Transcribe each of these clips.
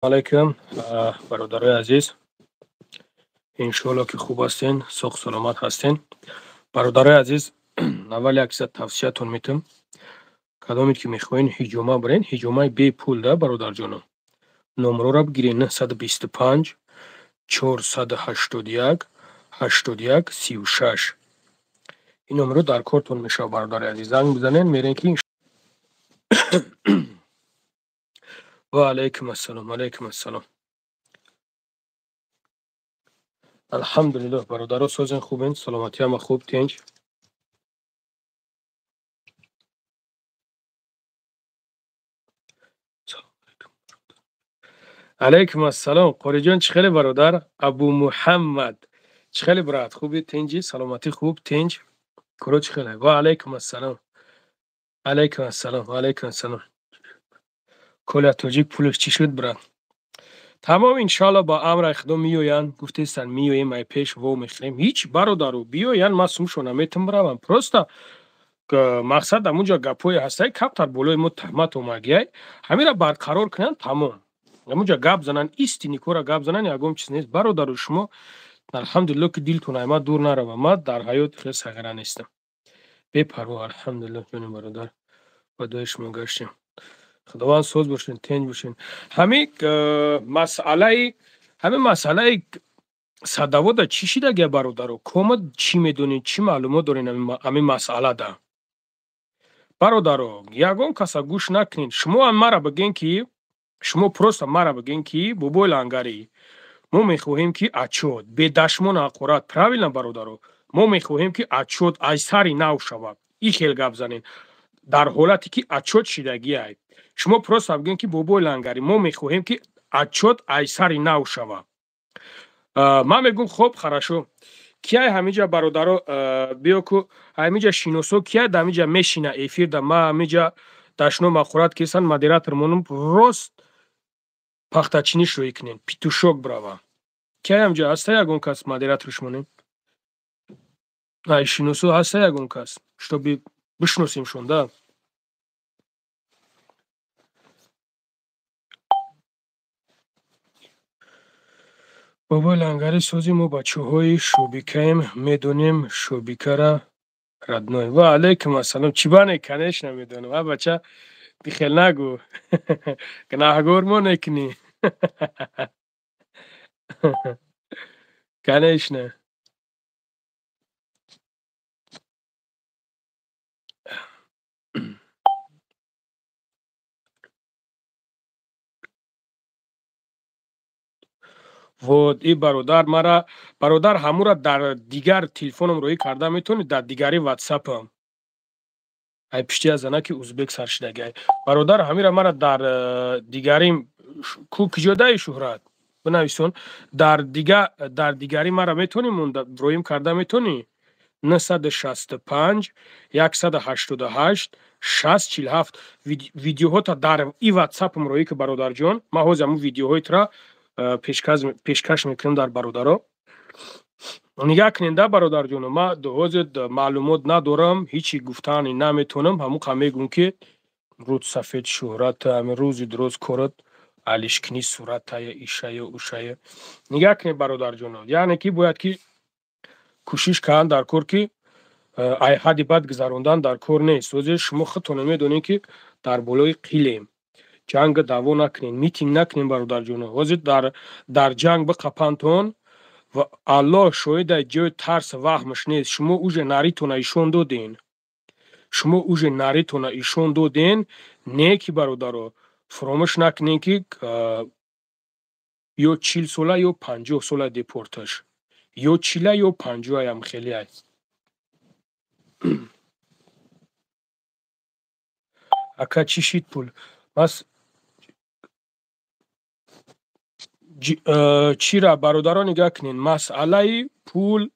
علیکم برادرای عزیز، انشالله که خوب هستین، سوخ سلامت هستین. برادرای عزیز، اول یک صد توصیه‌تون میتم. کدامی که میخواین هجومه برین، هجومه بی پول ده برادر جانم. نمره را بگیرین 925 481 81 36. این نمره در کارتون میشه برادرای عزیز. زنگ بزنین میرین که و علیکم السلام. علیکم السلام. الحمدلله برادرها سوزن خوبین، سلامتی هم خوب تنج. علیکم السلام. قاری جان چه خیلی برادر؟ ابو محمد چه خیلی برات؟ خوبی تنجی؟ سلامتی خوب تنج؟ کرو چه خیلی؟ و علیکم السلام. علیکم السلام. و علیکم السلام. کل توجیک پولش چی شد برات؟ تمام انشالله با امر خدا میوین. گفتیستن میویم مای پیش و میخریم. هیچ برادرو بیوین ما سومشو نمیتم بروم. پروستا مقصد همونجا گپوی هسته کمتر بولوی مو تهمت اومگیای همین را برقرار کنن. تمام همونجا گپ زنن ایستی نیکورا گپ زنن یگم چیز نیست برادر. شما الحمدلله که دلتون ما دور نروم. ما در حیات خیلی صغیره نیستم. بپروا الحمدلله جون برادر. خدای شما گشتیم. خداوند سوز باشین، تنج باشین. همین مسئله صداوت چی شده گه برادر؟ کمت چی میدونین؟ چی معلومات دارین همین مسئله ده؟ برادر یگان کسا گوش نکنین. شما هم مرا بگین که شما پروست مرا بگین که بابای لنگری ما میخواهیم که اچود به دشمن اقورات پراویلن برادر. ما میخواهیم که اچود از سری نو شود. این خیلی گپ زنین در حالتی که اچود شدگی ای. شما پروست بگین که بابای لنگری ما میخواهیم که اچود از سری نو شود. من میگم خب خراشو کیای همینجا برادر بیا کو همینجا شینوسو کیای دمیجا میشینه افیر ده ما همینجا دشنو مخورات کیسن مدیراتور مونم راست پختچینی شروع کنین پیتوشوک براوا کیای همینجا هسته یگون کس مدیراتورش مونم شینوسو هسته یگون کس شتو بشناسیم شونده. بابا لنگری سوزی ما بچه های شوبیکیم میدونیم شوبیکه را ردنوی. و علیکم السلام. چی بانه کنش نمیدونم بچه بخیل نگو. گناهگور مو نکنی. کنش نه. و این برادر همون در دیگر تلفنم روی کرده میتونی در دیگری واتساپ هم ای پشتی از انا که ازبک سرشدگی برادر همین را مرا در دیگری کوک جدای شهرت بنویسون در دیگری مرا میتونی رویم کرده میتونی 965 188 6047 ویدیوها تا در این واتساپ هم روی که برادر جان ما حوز همون ویدیوهایت را پیشکش میکنم در برادرها. نگاه کنین ده برادر جان ما حوز معلومات ندارم هیچی گفتنی نمیتونم همون میگم که رود سفید شهرت همین روزی دروز کرد علیشکنی صورت های ایشه یا اوشه. نگاه کنین برادر جان یعنی که باید که کوشش کردن در کار که ای حدی بد گذراندن در کار نیست. واسه شما خودتون میدونین که در بالای قیلیم جنگ دعوا نکنین میتینگ نکنین برادر جون. واسه در جنگ بقپنتون و الله شاید جای ترس وهمش نیست. شما اوج نریتون ایشون دادین. شما اوج نریتون ایشون دادین نیکی برادر فراموش نکنین که یا 40 ساله یا 50 ساله دیپورتش یا 40 یا 50 هم خیلی است. اکا چی شید پول بس چی را برادران نگاه کنین مسئله پول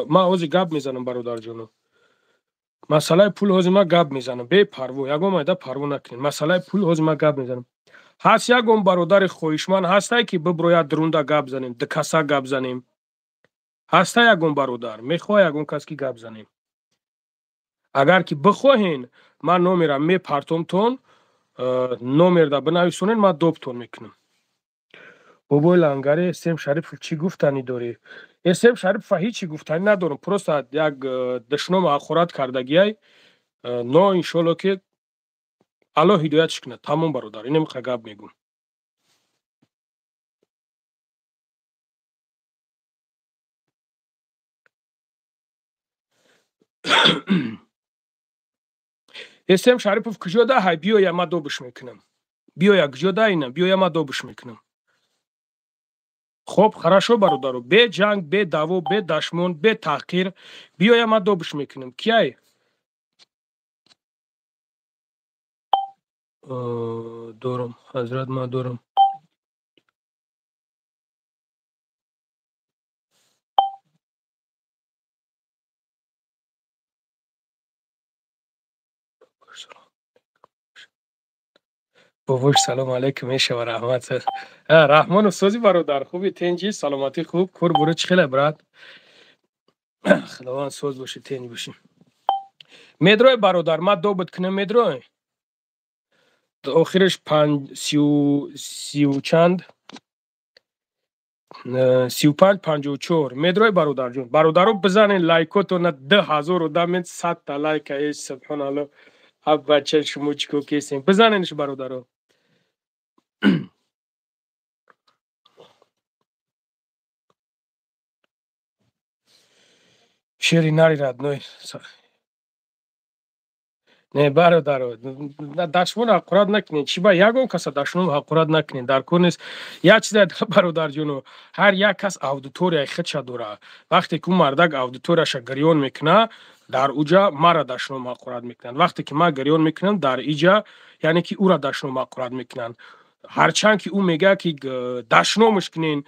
ما حوزی گپ میزنم برادر جانو. مسئله پول حوزی ما گپ میزنم بی پرو یگم ایده پرو نکنین. مسئله پول حوزی ما گپ میزنم. هست یگم برادر خویشمان هسته که ببروید درونده گپ زنیم دکسا گپ زنیم. هسته یگم برادر میخواه یگم کس که گپ زنیم. اگر که بخواهین من نومیرم می پرتم تون نومیر دا بنویسونین ما دوبتون میکنم. بابای لنگری اسم شریف چی گفتنی داری؟ اسم شریف هیچی گفتنی ندارم. پروسا یک دشنام آخرات کردگیای نه انشالله که الله هدایتش کنه. تمام برادر اینم گپ میگم. اسم شریف کجا ده های بیا یا ما دوبش میکنم. بیا یا کجا ده اینم بیا یا ما دوبش میکنم. خب хорошо برادر به جنگ به دعوا به دشمن به تحقیر بیا یا ما دوبش میکنم. کیای؟ دارم حضرت ما دارم. باباش سلام علیکم میشه و رحمت. رحمان استادی برادر خوبی تنجی سلامتی خوب کور برو چخیله برات خداوند سوز باشه تنی باشیم. مدروی برادر ما دوبت کنم مدروی آخرش 5 چند 35 54 مدروی برادر جون برادرو بزنین لایکاتو نه 10,000 و دامن 100 تا لایک ای سبحان الله. اب بچه شما چیکو کیسین بزنینش برادرو. شیری ناری رد نوی نه برادر دشمن حقارت نکنین. چی با یگون کس دشمن حقارت نکنین در کنیس یا چیز برادر جونو هر یک کس اودیتوریا خودش داره. وقتی که مردک اودیتورش گریون میکنه در اوجا مرا دشمن حقارت میکنن. وقتی که ما گریون میکنم در ایجا یعنی که او را دشمن حقارت میکنن. هرچند که او میگه که دشمنش کنین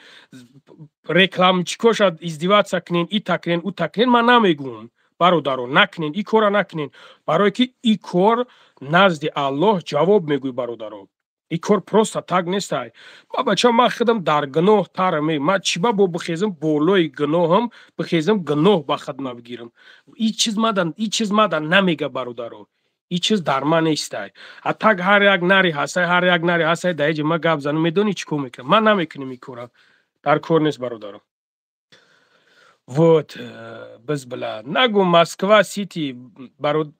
رکلام چیکوش ازدواج سکنین ای تکنین او تکنین من نمیگم برادرو نکنین ای کارا نکنین برای که ای کار نزد الله جواب میگوی برادرو. ای کار پروستا تگ نیست. ما بچه ما خودم در گناه ترمی ما چی با بخیزم بالای گناه هم بخیزم گناه با خود بگیرم. ای چیز مدن نمیگه برادرو. ای چیز در من نیست. اتاق هر یک نری هست دایج ما گپ زنم میدونی چیکو میکنم من نمیکنم ای کارا در کار نیست برادرو. Вот بس بلا نگو مسکوا سیتی برو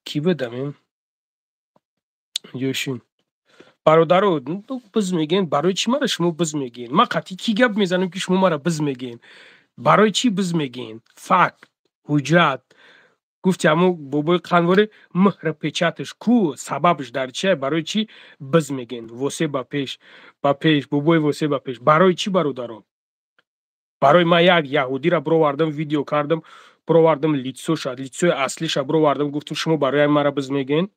کی بدم جوشین برادرو بز میگین برای چی مرا شما بز میگین؟ ما قطعی کی گپ میزنم که شما مرا بز میگین؟ برای چی بز میگین؟ فکت حجت گفتی همو بابای قنواره مهر پیچتش کو سببش در چیه؟ برای چی بز میگین؟ واسه با پیش بابای واسه با پیش برای چی برادرو؟ برای ما یک یهودی را بروردم ویدیو کردم بروردم لیتسوی اصلیش بروردم گفتم شما برای مرا بز میگین؟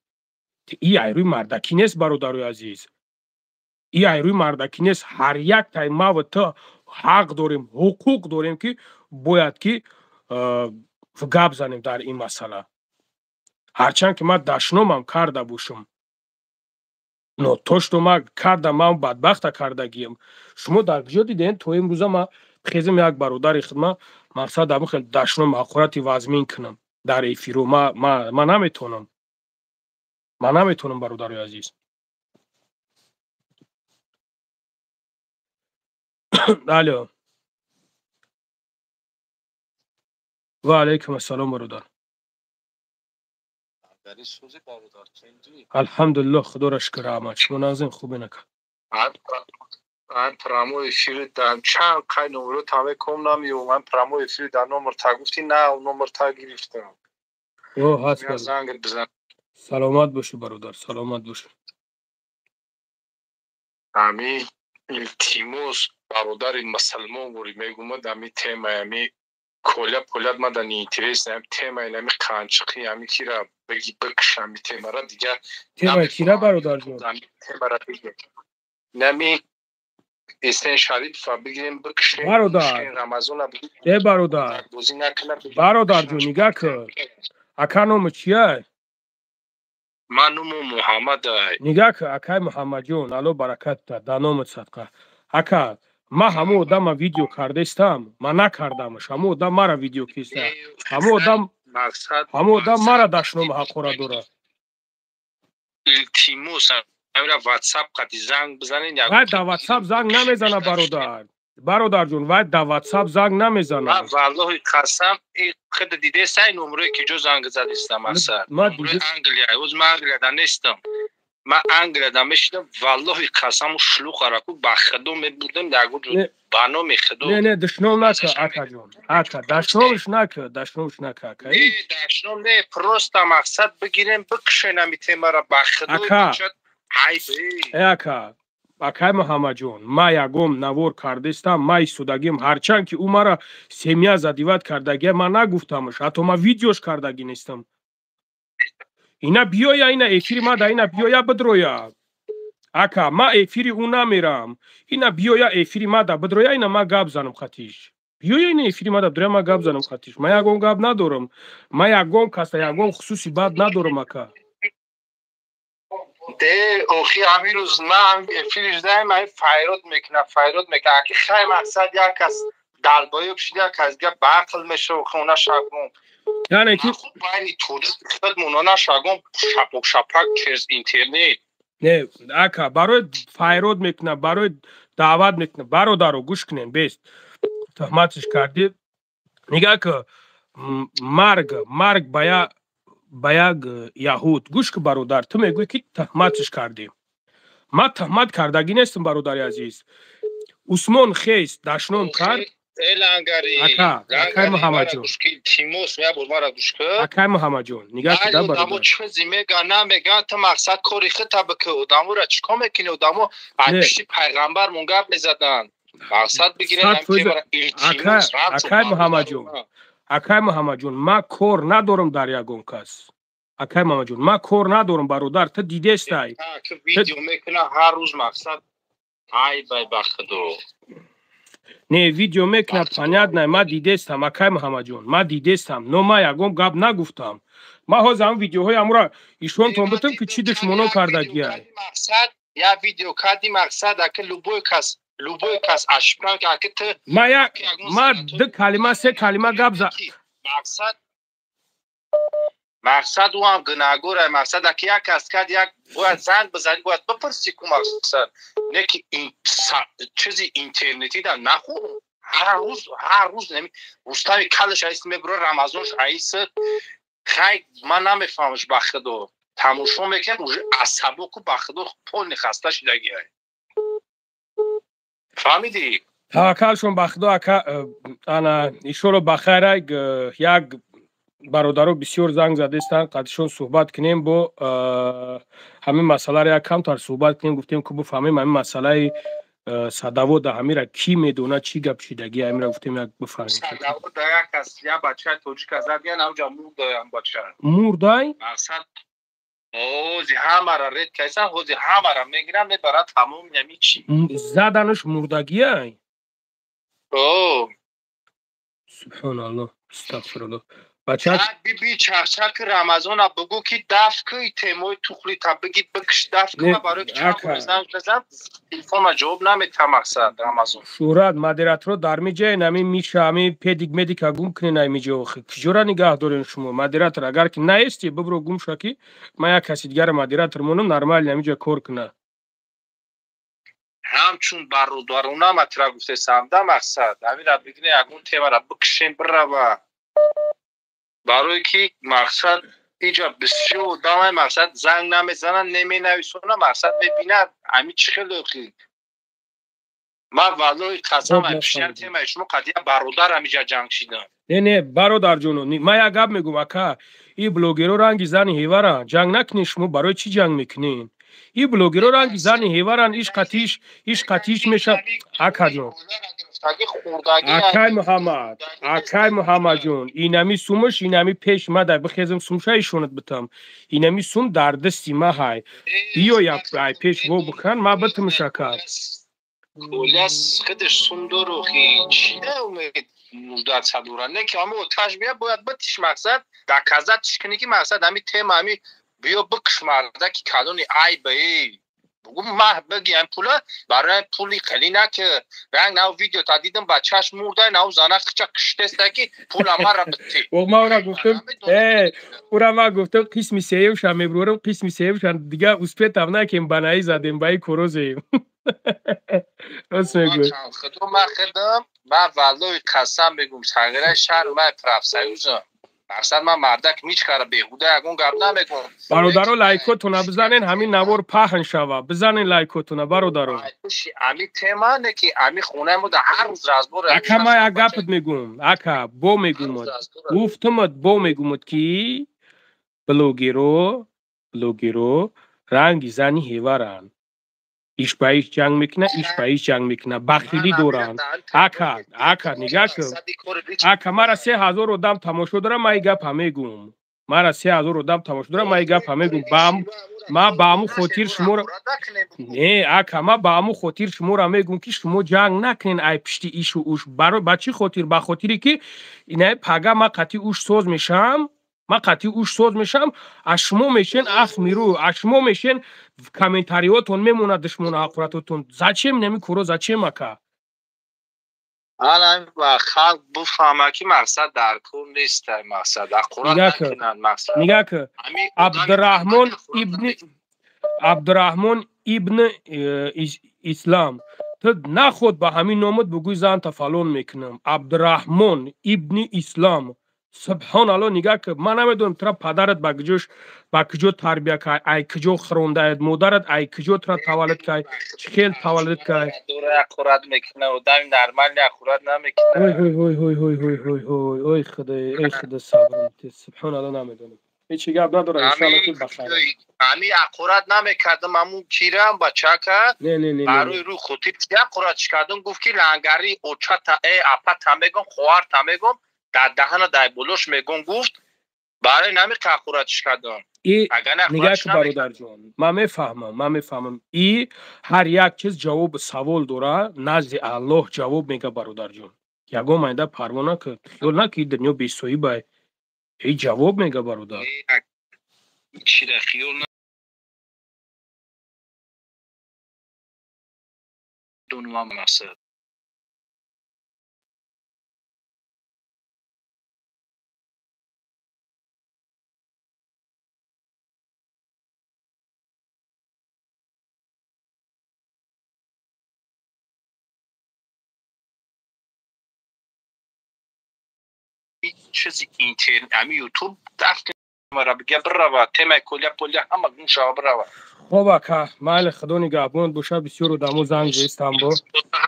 ای ایروی مردکی نیست برادرای عزیز. ای ایروی مردکی نیست. هر یک تای ما و تا حق داریم حقوق داریم که باید که گپ زنیم در این مسئله. هرچند که ما دشنامم کرده باشم نو توشت ما کردم من بدبخت کردگیم. شما در کجا دیدین تو امروزه ما خیزم یک برادر خدمت مقصد ابو خیلی دشنام حقارت وازمین کنم در ایفیرو ما نمیتونم برادر عزیز. الو و علیکم السلام برادر. الحمدلله خدا را شکر رحمت شما نازم خوبی نکن. من پرامو افیر دارم چند قای نمرو تامه کم نمیو من پرامو افیر در نمر تا گفتی نه نمر تا گرفتم. هست برادر. سلامت باشی برادر سلامت باشی. امی التیموس برادر مسلمان بوری میگم دمی تیم امی کولاب مدنی اینترس نمی تیم امی قانچقی امی کیرا بگی بکشم تیم را دیگه تیم کیرا برادر جون تیم را دیگه نمی اسن شریف بگیم بکشیم برادر رمضان برادر جون نگاه کن اکا نوم چیه؟ من نوم محمد. نگاه کن اکای محمد جون الو برکت در نام صدقه اکا ما همو دم ویدیو کرده استم ما نکردمش همو دم مرا ویدیو کیسته همو دم مرا دشنام حقورا دوره التیموس امرا واتساپ قطی زنگ بزنین و در واتساپ زنگ نمیزنه برادر جون و در واتساپ زنگ نمیزنه والله قسم این خود دیده سای نمره که جو زنگ زدیستم اصلا نمره انگلیا از من انگلیا نیستم من انگلیا میشدم والله قسم شلوغ راکو بخدو میبودم داگو بانو میخدو نه دشنام نکه اکا جون اکا دشنامش نکه نه دشنام نه پروستا مقصد بگیریم بکشنم تیما را بخدو بچت اکا акай муҳаммадҷон ма ягом навор кардистам ма истудагим ҳарчанд ки ӯ мара семья задиват кардагия ма нагуфтамш ҳатто ма видеош кардаги нестам ина биёя ина эфири ма да ина биёя бидроя ака ма эфири ӯ намерам ина биёя эфири ма да бидроя ина ма гап занам хатиш биёя ина эфири ма да бидроя ма гап занам хатиш ма ягон гап надорам ма ягон каса ягон хусуси бад надорам ака ده اوخی همین روز من فیلش دایم من فایرود میکنم که خیلی مقصد یک از دلبایی بشید یک از گه باقل میشه و خونه شاگم یعنی که خوب باینی توده خود مونانا شاگم شپک کرز اینترنت نه اکا برای فایرود میکنم برای دعوت میکنم برادرو گوش کنین بیست تهمتش کردی نگه که مرگ با یک یهود گوش که برادر تو میگوی که تهمتش کردیم ما تهمت کردگی نیستم برادر عزیز عثمان خیست دشنام کرد اکای محمد جون اکای محمد جون نگاه که دا برادر چیزی میگه نمیگه تو مقصد کاری خطا بکه ادامو را چکا میکنی ادامو پیشی پیغمبر منگب میزدن مقصد بگیرن اکای محمد جون اکای محمد جون ما کور ندارم در یگون کس اکای محمد جون ما کور ندارم برادر تو دیده استای که ویدیو میکنه هر روز مقصد ای بای بخدو نه ویدیو میکنه پنیاد نه ما دیده استم اکای محمد جون ما دیده استم نو ما یگم گپ نگفتم ما هازم ویدیوهای امورا ایشون تون بتم که چی دشمنو کردگی ای مقصد یا ویدیو کردی مقصد اکه لوبوی کس اشپران که اکه تو ما ده کلمه سه کلمه گپ زد مقصد او هم گناهگوره مقصد اکه یک کس کرد یک باید زنگ بزنی باید بپرسی که مقصد نه که این چیزی اینترنتی دا نخور هر روز نمی روستای کلش ایست میبره رمضانش ایست خیلی من نمیفهمش بخدو تماشا میکنم عصبو که بخدو پول نخسته شدگی های فهمیدی؟ توکلشون بخدو اکا انا ایشورو بخیره یک برادرو بسیار زنگ زدستن قدشون صحبت کنیم با همین مسئله را یک کمتر صحبت کنیم گفتیم که بفهمیم همین مسئله صداو ده همین را کی میدونه چی گپ شدگی همین را گفتیم یک بفهمیم صداو ده یک از یا بچه توجیک از دیگه نمجا مرده هم بچه مرده؟ مقصد اوزی همه را رد کیسن اوزی همه را میگیرم برای تمام نمی چی زدنش مردگی های؟ اوه سبحان الله استغفرالله بی چرچک رمضان بگو که دفت که تیموی توخلی تا بگید بکش دفت که برای چند کنزن تلفون جواب نمیده مقصد رمضان شورت مدیرت رو در میجه نمی میشه همی پیدیک میدیک گم کنی نمیجه آخه کجورا نگاه دارین شما مدیرت رو اگر که نیستی ببرو گم شکی ما یک کسی دیگر مدیرت رو مونم نرمال نمیجه کار کنه همچون برادرونه مطرح گفته سمده مقصد همین را بگیره یکون تیمه را بکشیم برو برای که مقصد اینجا بسیار دامه مقصد زنگ نمیزنن نمی نویسونه مقصد ببیند همین چی خیلی خیلی من والله قسم پیشن تیمه شما قدیه برادر همیجا جنگ شیدن نه برادر جونو ما یک گپ میگم اکا این بلوگرو رنگی زن هیورن جنگ نکنین شما برای چی جنگ میکنین این بلوگرو رنگی زن هیورن ایش قطیش میشه اکا جون اکای محمد جون اینمی سومش اینمی پیش ما در بخیزم سومشه ایشونت بتم اینمی سوم در دستی ما های بیو یا پیش و بکن ما بتم شکر کلیس خودش سوم دارو خیلی چیده امید مدت صدورن نه که همه تشبیه باید بتیش مقصد در کذت تشکنی که مقصد همی تیم همی بیا بکش مرده که کلونی ای بایی بگو ما بگیم پولا برای پولی خیلی نه که رنگ نو ویدیو تا دیدم بچهش مرده نو زانه خچه کشته استگی پولا ما را بتی و ما اورا ما گفتم قسم سیو شم میبرورم قسم سیو شم دیگه اسپیت هم نکیم بنایی زدیم بایی کروزیم راست میگوی خودم ما خدم ما والله قسم بگم تغییر شهر ما پرافسایوزم مقصد من مردک میچ کاره بیهوده اگون گپ نمیگم برادرو لایکاتون بزنین همین نوار پهن شوه بزنین لایکاتون برادرو امی تما نه که امی خونه مو هر روز راز بور اکا ما یک گپت میگم اکا بو میگم گفتمت بو میگمت کی بلوگیرو رنگ زنی هیورن ایش با ایش جنگ میکنه ایش با ایش جنگ میکنه بخیلی دورن اکا نگاه کن اکا مرا 3000 آدم تماشا داره ما ای گپ همه گم مرا 3000 آدم تماشا داره ما ای گپ همه گم ما با امو خاطر شما را نه اکا ما با امو خاطر شما را میگم که شما جنگ نکنین ای پشتی ایش و اوش برای بچی خاطر با خاطری که اینه پگا ما قطعی اوش سوز میشم از شما میشین اخ میرو از شما میشین کامنتاریاتون میمونه دشمن حقورتتون زچم نمی کرو زچم اکا الان و خلق بفهمه که مقصد در کور نیست مقصد حقورت نکنن مقصد نگاه که عبدالرحمن ابن اسلام تو نخود به همین نامت بگوی زن تفلون میکنم عبدالرحمن ابن اسلام سبحان الله نگاه که من نمیدونم ترا پدرت با کجا تربیه که ای کجا خرونده اید مادرت ای کجا ترا تولد که چکیل تولد که دوره اخورت میکنه و دمی نرمال اخورت نمیکنه اوی خدا صبر سبحان الله نمیدونم هیچ گپ نداره ان شاء الله که بخیر امی اخورت نمیکردم امو کیرم بچه که نه برای رو خودی اخورت کردم گفت که لنگری اوچا تا ای اپا تمیگم خوار تمیگم در دهن دای بلوش میگم گفت برای نمی که اخورتش کردم نگاه که برادر جان من میفهمم ای هر یک چیز جواب سوال داره نزد الله جواب میگه برادر جان یگام اینده پروانه که خیال نکی دنیا بیسویی بای ای جواب میگه برادر چی در خیال نه دونما مناسب چیزی اینترنت امی یوتیوب دفت مرا بگه بروا تم کلیه همه گون شما بروا خب اکا مال خدا نگهبان باشه بسیار دمو زنگ زیستم با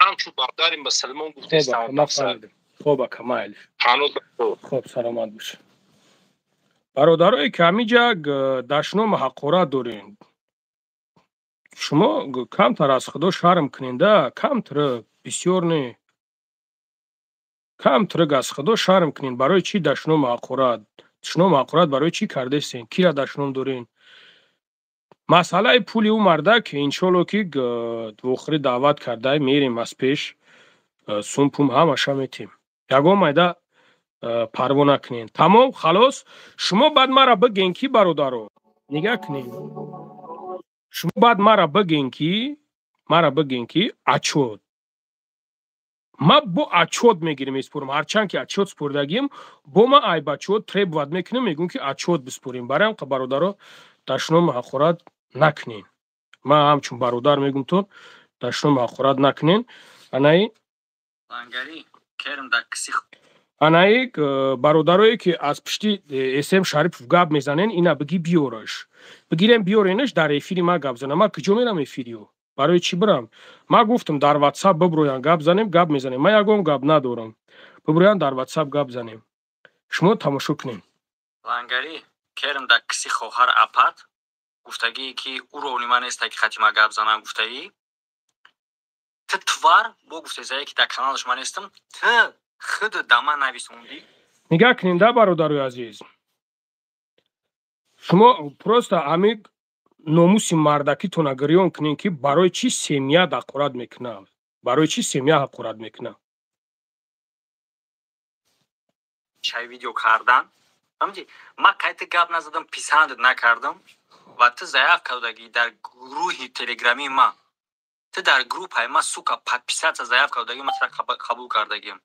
هم چون بارداریم به سلمان گفته استم خب اکا مال خب سلامت باشه برادرای کمی جگ دشنام حقوره دارین شما کمتر از خدا شرم کنینده کمتر بسیار نه کمتر از خدا شرم کنین برای چی دشنام حقورت برای چی کرده سین کی را دشنام دارین مسئله پولی او مرده که انشالله که دوخری دعوت کرده میریم از پیش سومپوم همه میتیم یگام ایده پروانه کنین تمام خلاص شما بعد مرا بگین کی برادرو نگاه کنین شما بعد مرا بگین کی اچود ما با اچود میگیریم اسپورم هرچند که اچود سپردگیم با ما ای بچود تریب ود میکنیم میگون که اچود بسپوریم برایم که برادرو دشنام حقورت نکنین ما همچون برادر میگم تو دشنام حقورت نکنین انایی لنگری کرم در کسی انایی برادرایی که از پشتی اسم شریف گپ میزنن اینا بگی بیارش بگیریم بیارینش در افیری ما گپ زنم ما کجا میرم افیریو برای چی برم ما گفتم در واتساپ ببرویان گپ زنیم گپ میزنیم ما یگام گپ ندارم ببرویان در واتساپ گپ زنیم شما تماشا کنین لنگری کرم در کسی خواهر اپات گفتگی که او رو من است که خطی ما گپ زنم گفتگی تتوار با گفته زایی که در کانالش من استم خود دما نویسوندی نگاه کنین ده برادرای عزیز شما پروستا همین ناموس مردکی تو نگریون کنین که برای چی سیمیا حقورت میکنه برای چی سیمیا حقورت میکنه چای ویدیو کردن همچی ما قایت گپ نزدم پیساند نکردم و تو ضعیف کردگی در گروه تلگرامی ما، تو در گروپ های ما سوکا پدپیسات ضعیف کردگی ما قبول کردگیم.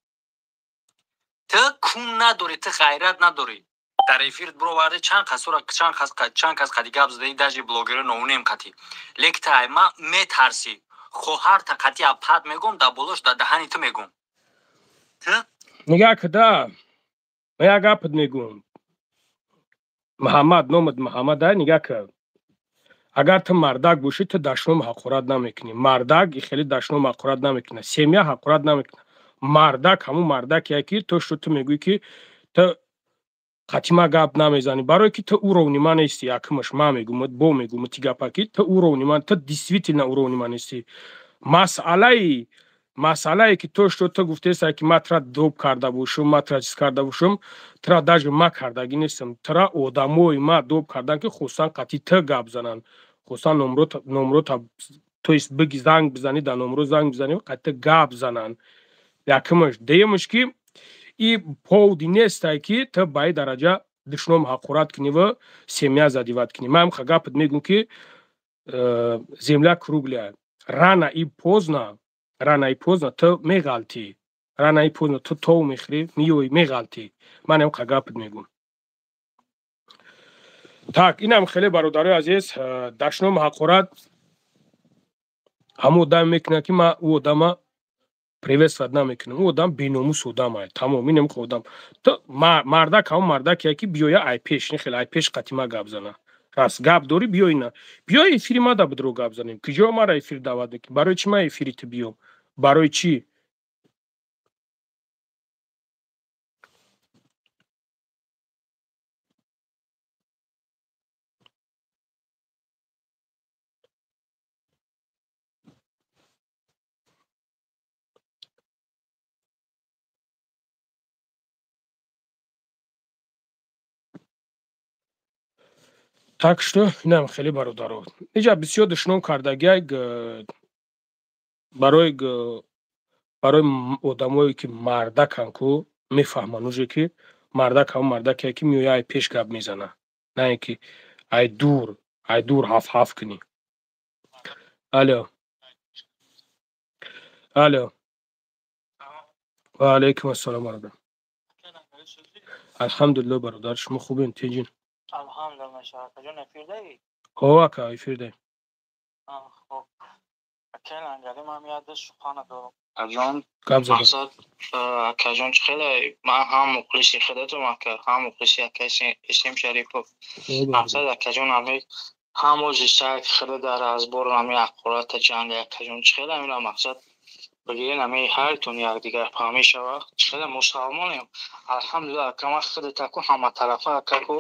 تو کون نداری، تو غیرت نداری. در افیرت برو ورده چند کس قدی گپ زدی داجی بلوگر نونیم قتی. لیک تا ما میترسی. خواهر تا قتی اپاد میگم دا بولش دا دهانی تو میگم. تو نگاه کدا من یک گپ میگم. محمد نومد محمد نگاه کد. اگر تو مردک باشی تو دشنام حقارت نمیکنی. مردک خیلی دشنام حقارت نمیکنه. سیمیا حقارت نمیکنه. مردک همون مردک یکی تو شو تو میگویی که تو قطیما گپ نمیزنی برای که تو او رونی من نیستی. یکمش ما میگم بو میگم تی گپا که تو او رونی من تو دیسویتینا او رونی من نیستی. مسئله که تو شو تو گفته است که ما ترا دوب کرده باشم ما ترا چیز کرده باشم ترا داج ما کردگی نیستم. ترا آدمای ما دوب کردن که خصوصا قطی تو گپ زنن. خصوصا نمرو تا تو است بگی زنگ بزنی در نمرو زنگ بزنی و قطی گپ زنن. یکمش دیمش که این پودی نیست که تو باید درجه دشنام حقارت کنی و سیمیا زدیوت کنی. من هم خگپت میگم که земля круглая. Рано и поздно تو میغلطی. рано и поздно تو میخری میوی میغلطی. من هم خگپت میگم. так اینم خیلی برادرای عزیز دشنام حقارت همو آدم میکنه که ما او آدم приветствовать نمیکنم. او آدم بی‌ناموس آدمه. تمام اینم خودم. تو مردک هم مردک که بیاید ای پیش خیلی ای پیش قطیما گپ زنه. راست گپ داری بیای نه. بیای افیری ما دا بدرو گپ زنیم. کجا ما را افیر دعوت میکنی؟ برای چی ما افیری تو بیام؟ برای چی؟ так что اینم خیلی برادرها. اینجا بسیار دشنام کردگی برای آدمایی که مردکن کو میفهمن اوجه که مردک هم مردک که میوی پیش گپ میزنه. نه اینکه ای دور هاف کنی. الو و علیکم السلام برادر. الحمدلله برادر شما خوبین تیجین؟ الحمدلله شما کجا افیردی؟ هو که افیرده. خب اکیلا گلی من یادش خانه دارم. اجان گپ زدم. مقصد اکجان خیلی ما هم مخلصی خودتو ما که هم مخلصی کسی اسم شریفو. مقصد اکجان همی همو جسد خیلی در از بر همی اقرات جنگ اکجان خیلی همینا مقصد بگیرین همی هر تون یک دیگر فهمی شود خیلی مسلمانیم. الحمدلله که ما خیلی تکو همه طرفه که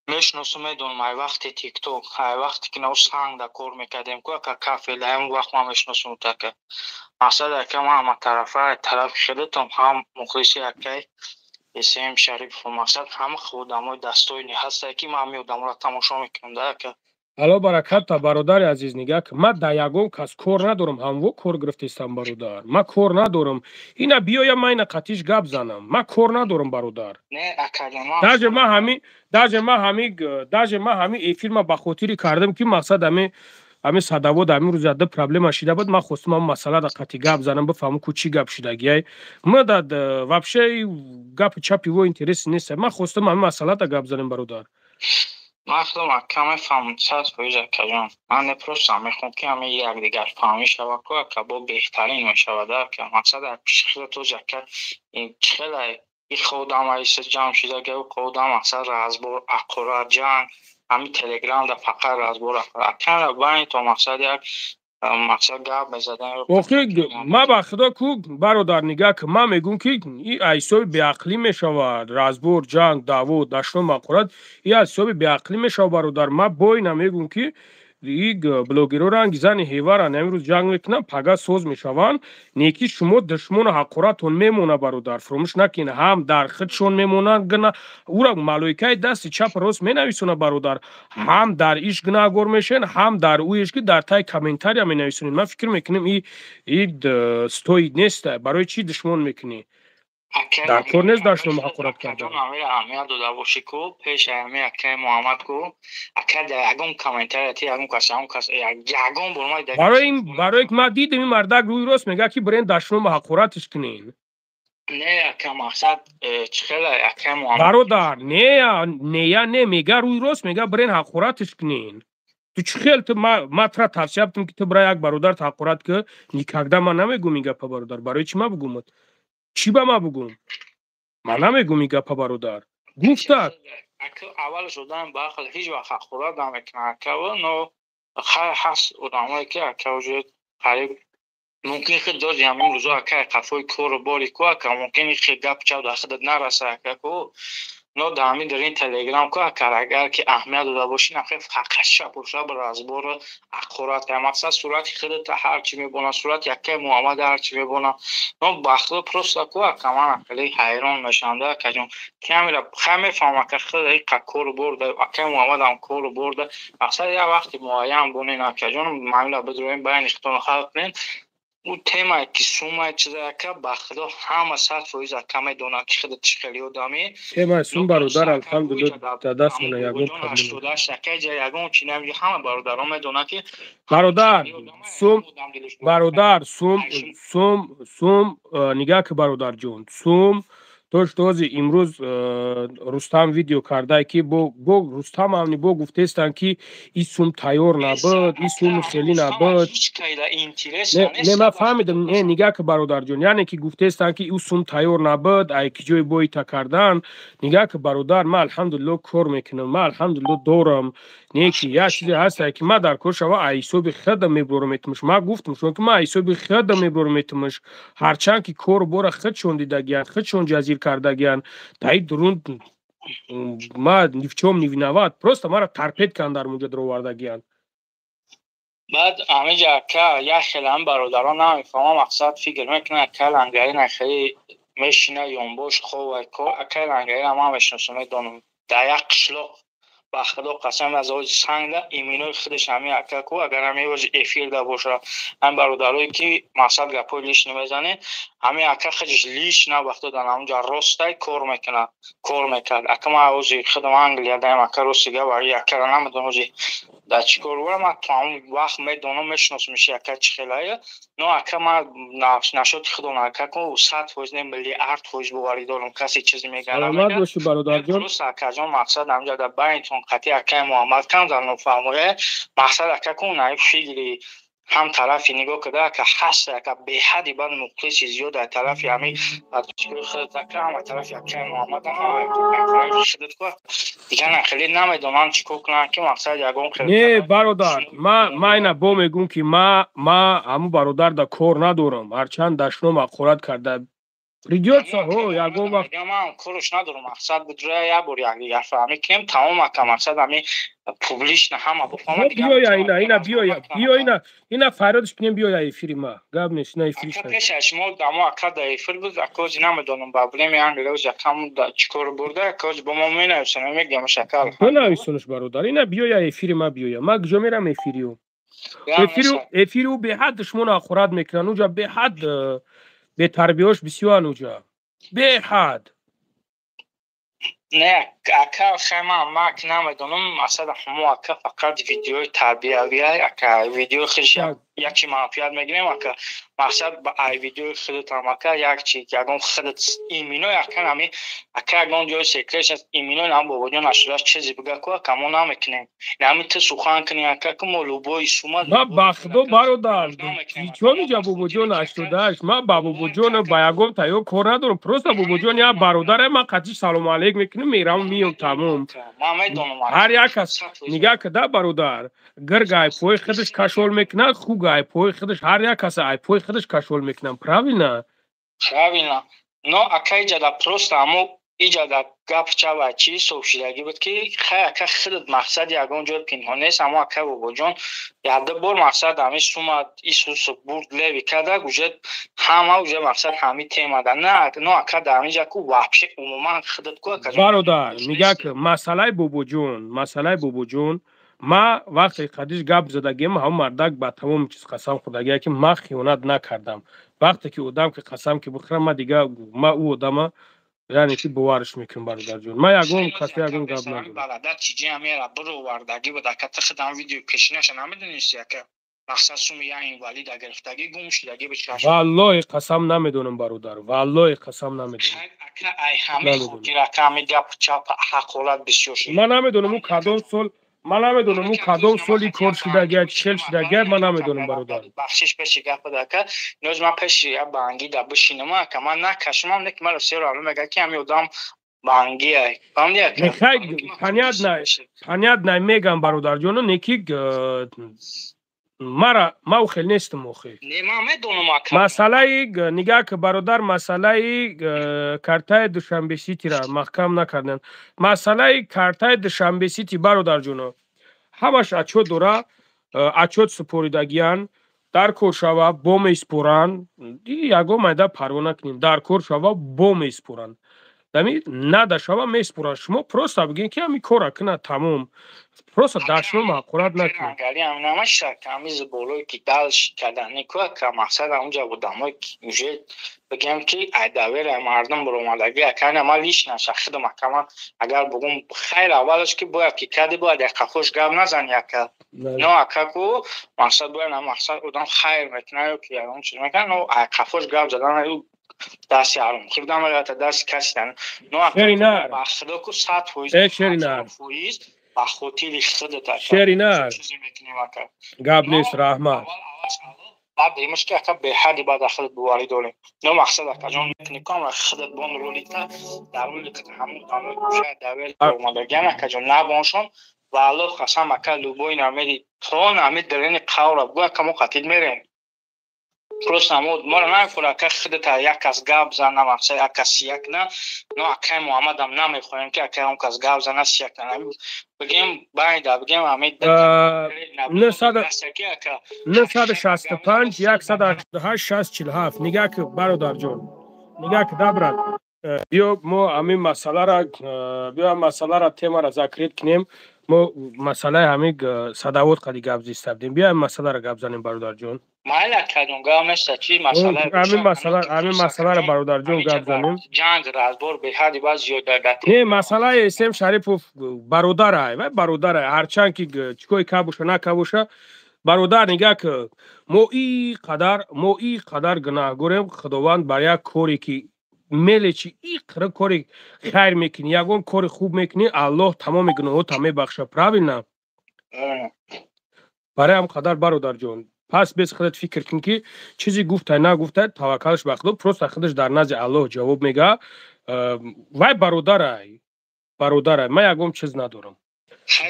میشناسم میدونم ای وقتی تیک توک ای وقتی که نو سانگ دا کور میکردیم که کافی لایم وقت ما میشناسم تکه مقصد که ما همه طرف خودتم هم مخلصی اکی اسم شریف و مقصد هم خودمای دستوی نی هسته که ما میودم را تماشا میکنم ده که الو برکت تا برادر عزیز نگاه که من در یگون کس کور ندارم همو کور گرفتیستم برادر. من کور ندارم. اینا بیایم من اینا قطیش گپ زنم. من کور ندارم برادر. نه اکلما داج ما همی ای فیلم با خاطری کردم که مقصد همی صداوا در روز زده پرابلم شده بود. من خواستم هم مسئله در قطی گپ زنم بفهمم که چی گپ شدگی. من داد وابشه گپ چپی و اینترس نیست. من خواستم هم مسئله در گپ زنم برادر. من خودم کمی فهم چست بایجا کجان من نپرستم میخوام که همه یک دیگر فهمی شود که با بهترین میشود در که مقصد در پیش خیلی تو جکر این خیلی این خودم ایست جمع شده که خودم مقصد رازبور اقرار جنگ همین تلگرام در فقط رازبور اقرار اکنه باید تو مقصد یک مقصد گپ بزدن اوکی ما با خدا کو برادر نگاه که ما میگم که این ایسوی بیعقلی میشود رازبور جنگ دعوا دشنام حقارت این ایسوی بیعقلی میشود برادر. ما بای نمیگم که این بلوگرها را انگیزن هیوارن امروز جنگ میکنن پگاه سوز میشوند نیکی شما دشمن حقارتون میمونه برادر. فراموش نکین هم در خودشون میمونن گنا او را ملائکه دست چپ راست مینویسونه برادر. هم در ایش گناهگار میشن هم در اویش که در تای کامنتاری هم مینویسونین. من فکر میکنم این استوی نیست. برای چی دشمن میکنی؟ дар кор нест дашному ҳақорат кардан. амир аҳамият дода бошӣ ку пеш ами акай муҳаммад ку акай дар ягон комментарияти ягон кас ягон бор барои ки ман дидам ин мардак рӯи рост мега ки бирен дашному ҳақоратиш кунен. не акай мақсад чихела акай муҳаммад бародар нея не мега рӯи рост мега бирен ҳақоратиш кунен. ту чӣ хел ту ма тра тавсия битум ки ту бира як бародар ҳақорат ки никогда ман намегум ин гапа бародар. барои чӣ ма бигумад? чӣ ба ма бигум? ман намегум ин гапа бародар. гуфтак аввалш одам баақл ҳеҷ вақт ҳақорат намекунад акава но ҳаст одамое ки акавҷо қариб мумкин хел доз ҳамин рӯзо акай қафои кору бори ку ака мумкин хел гап чав дар худат нараса ака ку но дами дар ин телеграм ку акар агар ки аҳамият дода бошин акай фақат шапошап разбора ҳақорат кай мақсад сурати худат ҳарчи мебона сурати акай муҳаммад ҳарчи мебона но бахло просто ку ака ман акали ҳайрон мешавам да акаҷон камера хай мефаҳмам ака худат ҳиқа кору борда акай муҳаммад ҳам кору борда мақсад як вақти муайян бонен акаҷон мамила бидроим байни хитон халқ кунен او تیمه که سومه چیزه که بخدا همه 100% اکا میدونه که خودت چی خیلی آدمی تیمه سوم برادر الحمدلله تا دست منه یگون قبول شکه جا یگون چی نمیگه همه برادر ها میدونه که برادر سوم نگاه که برادر جون سوم توش امروز رستم ویدیو کرده که بو رستم همونی بو گفتستن که این سوم تیار نبود این سوم خیلی نبود نه من فهمیدم نه نگاه که برادر جون یعنی که گفتستن که این سوم تیار نبود ای که جوی بوی تا کردن نگاه که برادر من الحمدلله کار میکنم من الحمدلله دارم نه که یه چیزی هست که من در کار شما ایسوب خودم میبرمتمش من گفتم چون که من ایسوب خودم میبرمتمش هرچند که کار بوره خودشون دیدگیان خودشون جزیر کردگیان تایی درون ما نفچوم نوینواد پروستا ما را ترپید کن در موجود رو وردگیان بعد همینجا که یک خیلی هم برادران نمیفهمم مقصد فکر میکنه که لنگری نخیلی میشینه یونبوش خواه که لنگری هم میشنسه میدونم در یک قشلق با خدا قسم از آج سنگ ده ایمینوی خودش همین اکا کو اگر همین وز افیر ده باشه هم برادرهایی که مقصد گپای لیش نمیزنه همین اکا خودش لیش نه وقتا دن همونجا راسته کار میکنه کار میکرد اکا ما اوزی خودم انگلیا دایم اکا راستی گه باری اکا را نمیدون اوزی در چی کار برم ما تو همون وقت میدونم میشناس میشه اکا چی خیلیه نو اکا ما نشد خودم اکا کو 100% ملی ارت فوز بواری دارم کسی چیزی میگه سلامت باشی برادر جان اکا جان مقصد همونجا در بینتون قطعی اکای محمد کم در نفهمه مقصد اکا کن نایب فیگری هم طرفی نگاه کده که حس اکا به حدی بعد مخلص زیاد در طرفی همی چکر خودت اکا هم طرفی اکای محمد هم خودت که دیگه نخیلی نمیدونم چکر کنن که مقصد یکون خیلی نه برادر ما اینا با میگون که ما همو برادر در کار ندارم هرچند دشنو مقورت کرده ریدیوت ساهو یکون وقت من کارش ندارم مقصد بدره یه بار یک فهمی کم تمام اکا مقصد همی پوبلیش نه همه بفهمه بیا اینا فرادش بینیم بیا یا افیری ما گب نیست نه افیریش اکا پیش اشمال دمو اکا در افیر بود اکاجی نمیدونم بابلیم انگلیوز یکم چکار برده اکاجی با ما مینویسن میگم شکل نویسنش برادر اینا بیا یا افیری ما بیا ما کجا میرم افیریو به حد شما خورد میکنن اونجا به حد به تربیهاش بسیار اونجا به حد نه اکا خیمه ما که نمیدونم اصلا همو اکا فقط ویدیوی تربیویه اکا ویدیو خیش یکی منفیت میگیریم اکا مقصد با ای ویدیو خودت هم اکا یک چی یکم خودت ایمینو اکا نمی اکا یکم جای سکرش ایمینو نم با وجود نشدهش چیزی بگه که اکا ما نمیکنیم نمی تو سخن کنی اکا که مولوبای سومد ما بخدو برادر چون اینجا بابا جون نشدهش ما بابا جون با یکم تایو کار ندارم پروستا بابا جون یا برادر ما قطعی سلام علیک میکنیم میرم میام تمام هر یک کس نگاه که ده برادر گرگای پای خودش کشول میکنه خوگای پای خودش هر یک کس ای پای خودش کشول میکنم правильно но акай жада просто аму иҷада гап чава чи софшидагӣ буд ки хай ака худат мақсад ягон ҷой пинҳон нест аммо акай бобоҷон яда бор мақсад ҳами сума исус бурд леви када уҷа ҳама уҷа мақсад ҳами темада но ака дар ҳамиҷа ку ваҳши умуман худат ку ака бародар мига ки масъалаи бобоҷон ما وقتی قدیش گپ زدگیم هم مردک با تمام چیز قسم خودگی که ما خیانت نکردم وقتی که اودم که قسم که بخورم ما دیگه ما او آدم یعنی که باورش میکنم برادر جون ما یگون کسی یگون گپ ندارم برادر چیزی همیرا برو وردگی و دکت خدام ویدیو پیشینش نمیدونیست که مقصد سوم یا اینوالید گرفتگی گم شدگی به چشم والله قسم نمیدونم برادر والله قسم نمیدونم ای همه خودی رقمی گپ چاپ حقولت بسیار شد من نمیدونم اون کدوم سال من نمیدونم اون کدوم سالی کار شدگی چل شدگی من نمیدونم برادر بخشش بشه گپ دکه نوز ما پیش یا بانگی دا بشینم که من نکشمم نک مرا سر علم میگه که همی ادام بانگی ای فهمیدی نخای پنیاد نه میگم برادر جون نکی ما خیلی نیستم مخی مسئله نگاه که برادر مسئله کارتای دوشنبه سیتی را محکم نکردن مسئله کارتای دوشنبه سیتی برادر جون همش اچو دورا اچو سپوریدگیان در کور شوا بوم اسپوران یگو майда парвона кинем дар кор шава бом испуранд дами нада шава меспуранд шумо просто бигин ки ами кора кина тамом просто дашно мақурат накунед гали амнамаш камиз болои ки далш кадани ку ка мақсад аунҷа будамой уже бигем ки айдавера мардум буромадаги акана ма лиш наша хидма кама агар бугум хайр аввалаш ки бояд ки кади бояд яка хуш гап назан яка но акаку мақсад бояд на мақсад удам хайр мекунаю ки ягон чиз мекан но яка хуш гап задан دست یارم خودم را تا دست کشیدن شرینار با خدا کو 100% شرینار با خودی خودت شرینار قابلیس رحمت بعد مشکل که به حدی بعد خودت بواری داریم نه مقصد که جون میکنم خودت بون رولیتا در رولی که همون قانون گوشه داور اومدگن که جون نباشم و الله قسم که لوبوی نمیدی تو نمید درین قاور بگو که مو قتید میرین просто мора накура ка хидата як кас гап зана мақсад як кас як на но акай муҳаммадам намехоҳем ки акай он кас гап зана як на бигем байда бигем амид 965 188 647 нигоҳ ки бародарҷон нигоҳ ки дабрат биё мо ҳамин масъаларо темаро закрит кинем мо масъалаи ҳамин садовод қади гап зистабдем биё ҳамин масъаларо гап занем бародарҷон майла кадун гап неста чи масъала ҳамин масъаларо бародарҷон гап занем ҷанг разбор беҳади баъд зиёдат не масъалаи эсем шарипов бародарай ва бародарай ҳарчанд ки чикои кабуша накабуша бародар нигоҳ ки мо и қадар гунаҳгорем худованд бар як коре ки мелечи иқра кори хайр мекунӣ ягон кори хуб мекунӣ аллоҳ тамоми гуноҳота мебахша правильно барои ҳам қадар бародарҷон пас без худат фикр кун ки чизе гуфтай нагуфтай таваккалш ба худо просто худаш дар назди аллоҳ ҷавоб мегаҳ вай бародарай ма ягон чиз надорам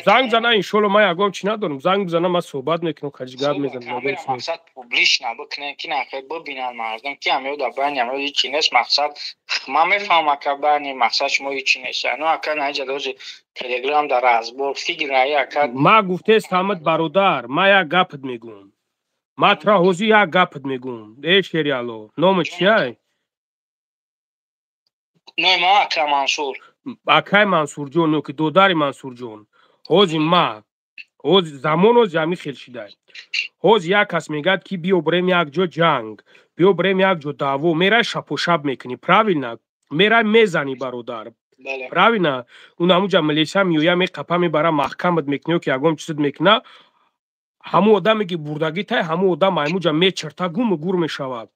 занг зана иншолло ма ягон чи надорам занг бизана ма суҳбат мекунам каҷи гап мезанам мақсад публиш набикунем ки нахе бибинанд мардум ки ҳамеода байни ҳамео ҳичи нест мақсад ман мефаҳмам ка байни мақсад шумо ҳичи нест яъно ака наиҷа рози телеграм дар разбор фиграи ака ма гуфтест ҳамад бародар ма як гапат мегӯм матра ҳозир як гапат мегӯм шериалло номи чияй номи ма ака мансур акай мансурҷон ё ки додари мансурҷон ҳозир ма ҳозир замон ҳозир ҳамин хел шидай ҳозир як кас мегӯяд ки биё бирем якҷо ҷанг биё бирем якҷо даъво мерай шапошап мекунӣ правильно мерай мезанӣ бародар правильно он ҳамуҷа милисия меоя меқапа мебара маҳкамат мекунӣ ё ки ягон чизат мекуна ҳамун одаме ки бурдагитай ҳамун одам аймуҷа мечирта гуму гур мешавад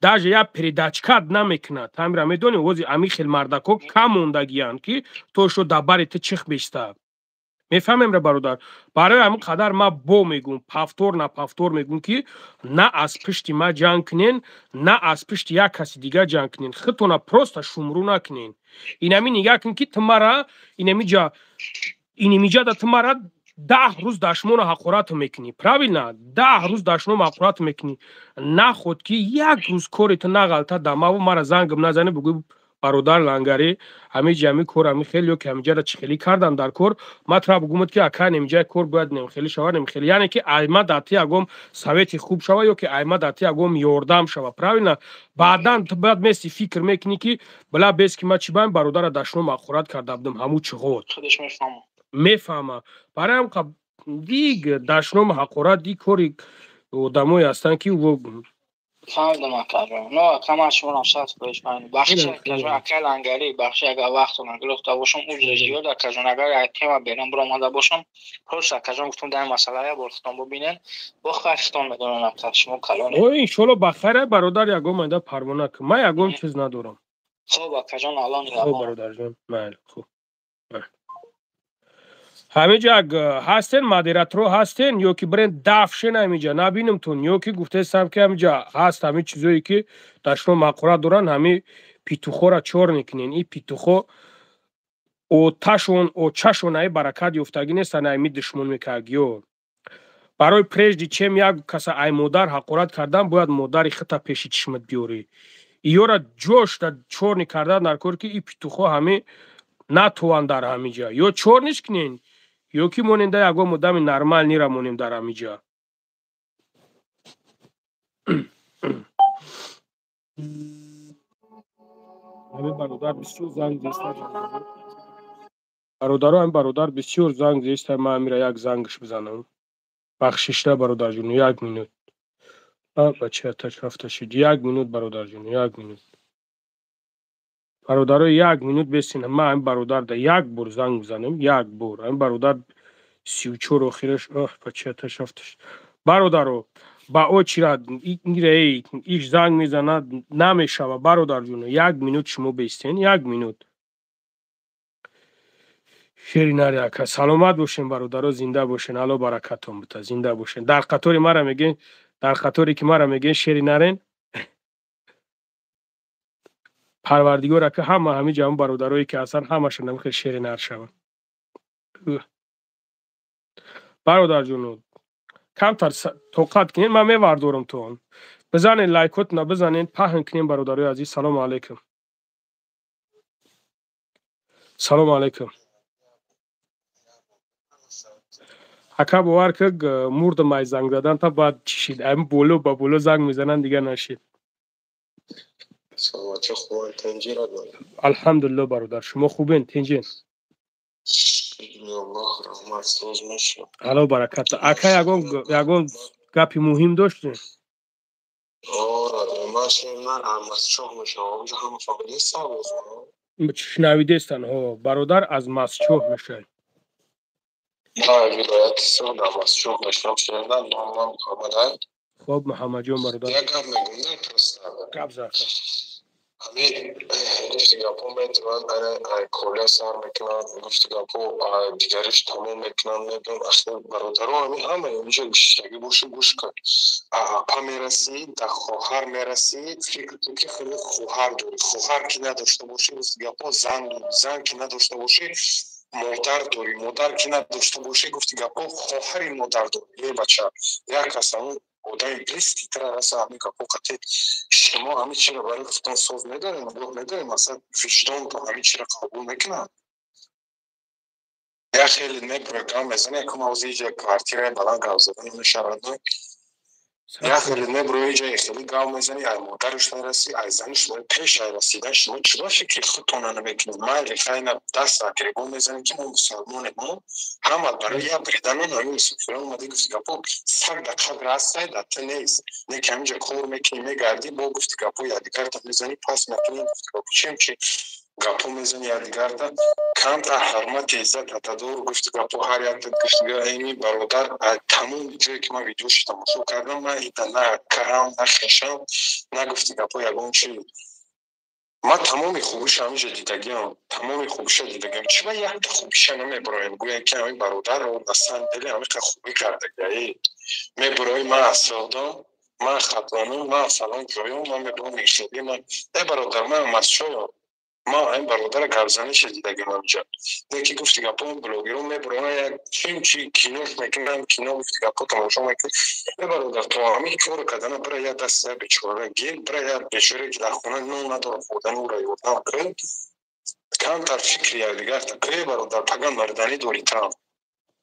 даже як передачкат намекунад тамира медонӣ ҳозир ҳамин хел мардако кам мондагиянд ки то шо дар бари ту чих беста мефаҳмемра бародар барои ҳамин қадар ма бо мегӯм павтор мегӯм ки на аз пишти ма ҷанг кунен на аз пишти як каси дига ҷанг кунен худтона просто шумрӯ накунен инамин нигоҳ кун ки ту мара инамиҷада ту мара 10 рӯз дар шумо ҳақорат мекунӣ правильно 10 рӯз дар шумо ҳақорат мекунӣ наход ки як рӯз кори ту нағалта дамаву мара зангам назанӣ бугӯ бародар лангари ҳамиҷи ҳамин кор ҳамин хел ё ки ҳамиҷада чӣ хелӣ кардам дар кор ма тура бугумад ки ака немиҷаи кор бояд немхелӣ шава немхелӣ яъне ки айма дар ту ягон совети хуб шава ё ки айма дар ту ягон ёрдам шава правильно баъдан ту бояд меси фикр мекунӣ ки била бес ки ма чӣ баем бародара дар шумо мағфурат карда будам ҳамун чиғот мефаҳма. Бароям дик дашном ҳақорат дик кори одамое ҳастанд ки فهمیدم اکاجون. نه کاملا شما نشاط کنید. بخشی اکاجون اکل انگاری بخشی اگر وقت من گرفته باشم اوجریو در اکاجون اگر تیم برام برآمده باشم پس اکاجون گفتم در مسئله براتون ببینن با خواهشتون میدونم اکاجون شما کلانی. اوه ان شاء الله بخیر برادر یگام منده پروانه که من یگام چیز ندارم. خب اکاجون الان خب برادر جان بله خوب. همینجا هستین مدیراتور هستین یا که برین دفشین همینجا نبینم تون یا که گفته سم که همینجا هست همین چیزایی که داشتن مقوره دارن همین پیتوخو را چور میکنین. این پیتوخو او تاشون او چاشون ای برکت یافتگی نیستن همین دشمن میکردیو. برای پرژدی چیم یک کس ای مادر حقارت کردن باید مادر خطا پیش چشمت بیاری. ایورا جوش در چور نکردن در کار که این پیتوخو همین نتوان در همینجا یا چور نشکنین یا که موننده یگو مدام نرمال نیرا مونیم در همینجا. همین برادر بسیار زنگ زیسته برادرها هم برادر بسیار زنگ زیسته من میره یک زنگش بزنم بخششته برادر جون 1 مینوت بچه تشرفته شد 1 مینوت برادر جون 1 مینوت برادرها 1 مینوت بسین من هم برادر ده 1 بار زنگ بزنم 1 بار هم برادر 34 آخرش بچه تشرفته شد برادرها با او چرا ایش زنگ میزند نمیشوه برادر جون 1 مینوت شما بیستین 1 مینوت شیریناری اکا سلامت باشین برادرها زنده باشین الله برکتون بده زنده باشین در قطاری مرا میگین در قطاری که مرا میگین شیرینارین پروردگار اکا همه جمع برادرایی که اصلا همشون نمیخواد شیرینار شون برادر جون کمتر توقعت کنین من میوردارم تو بزنین لایکوت نه بزنین پهن کنین برادرای عزیز سلام علیکم سلام علیکم اکا باور که مورد مای زنگ زدن تا بعد چشید ام بولو با بولو زنگ میزنن دیگه نشید سلام چه خوبه تنجی را دارم الحمدلله برادر شما خوبین تنجین الله رحمت سوز میشه الله برکت اکا یگون گپی مهم داشتین آره من هم از چاه میشه اونجا همه فامیلی سابوز شنویده استن ها برادر از مسچوه میشه ولایت سود هم از چاه میشه شنیدن نام کاملا خب محمد جان برادر یک هم میگونده پرستانه گپ زرکن همین گفتی گپو میتونن برای کوله سر میکنن گفتی گپو دیگرش تموم میکنن میدون اصلا برادرها همه اینجا گوشتگی گوش کن اپا میرسی در خواهر میرسی فکر کن که خیلی خواهر داری خواهر که نداشته باشی گفتی گپو زن داری زن که نداشته باشی مادر داری مادر که نداشته باشی گفتی گپو خواهر مادر داری یه بچه یک اصلا بودای ریسکی تر از همین گپو قطعی شما همین چی رو برای گفتن سوز نداریم گفت نداریم مثلا وجدان تو همین چی رو قبول میکنن یا خیلی نبرگم مثلا یک موضوعی جا کارتیره بلان گاو زدن نشاردن یا خیلی نبروی جای خیلی گاو میزنی از مادرش نرسی از زنش پیش رسیدن شما چرا فکر خودتون نمیکنید من خیلی دست اکریبون میزنی که ما مسلمان ما همه برای یا بریدن همین سفره اومده گفتی گپو سر در قبر هسته دته نیست نه که همینجا کور میکنی میگردی با گفتی گپو یادیگر تا میزنی پاس میکنی گفتی گپو چیم که گپو میزنی یادیگر تا کم تا حرمت عزت اتدور گفتی گپو هر یک گشتگاه اینی برادر تموم جایی که من ویدیوش تماشا کردم من ایتا نه کرم نه خیشم نه گفتی گپو یگون چی ما تمامی خوبیش همیشه دیدگیم تمامی خوبیش دیدگیم چرا یک خوبیش نمیبرایم گویا که همین برادر رو مثلا دلی همین خوبی کرده گیایی میبرایم من اصادم من خطرانم من فلان جایم من میبرایم میشدی من ای برادر من مسشویم ما این برادر گرزنی شدیدگیم همینجا یکی گفتی گپا اون بلوگیرون میبرایم یک چیم چی کینوش میکنم کینو گفتی گپا تماشا میکنم ای برادر تو همین کار کردن برای یک دسته بیچاره گیر برای یک بیچاره که در خونه نو نداره خودن او را یوردن کرد کم تر فکر یا دیگر تکریه برادر پگم مردانی دوری تام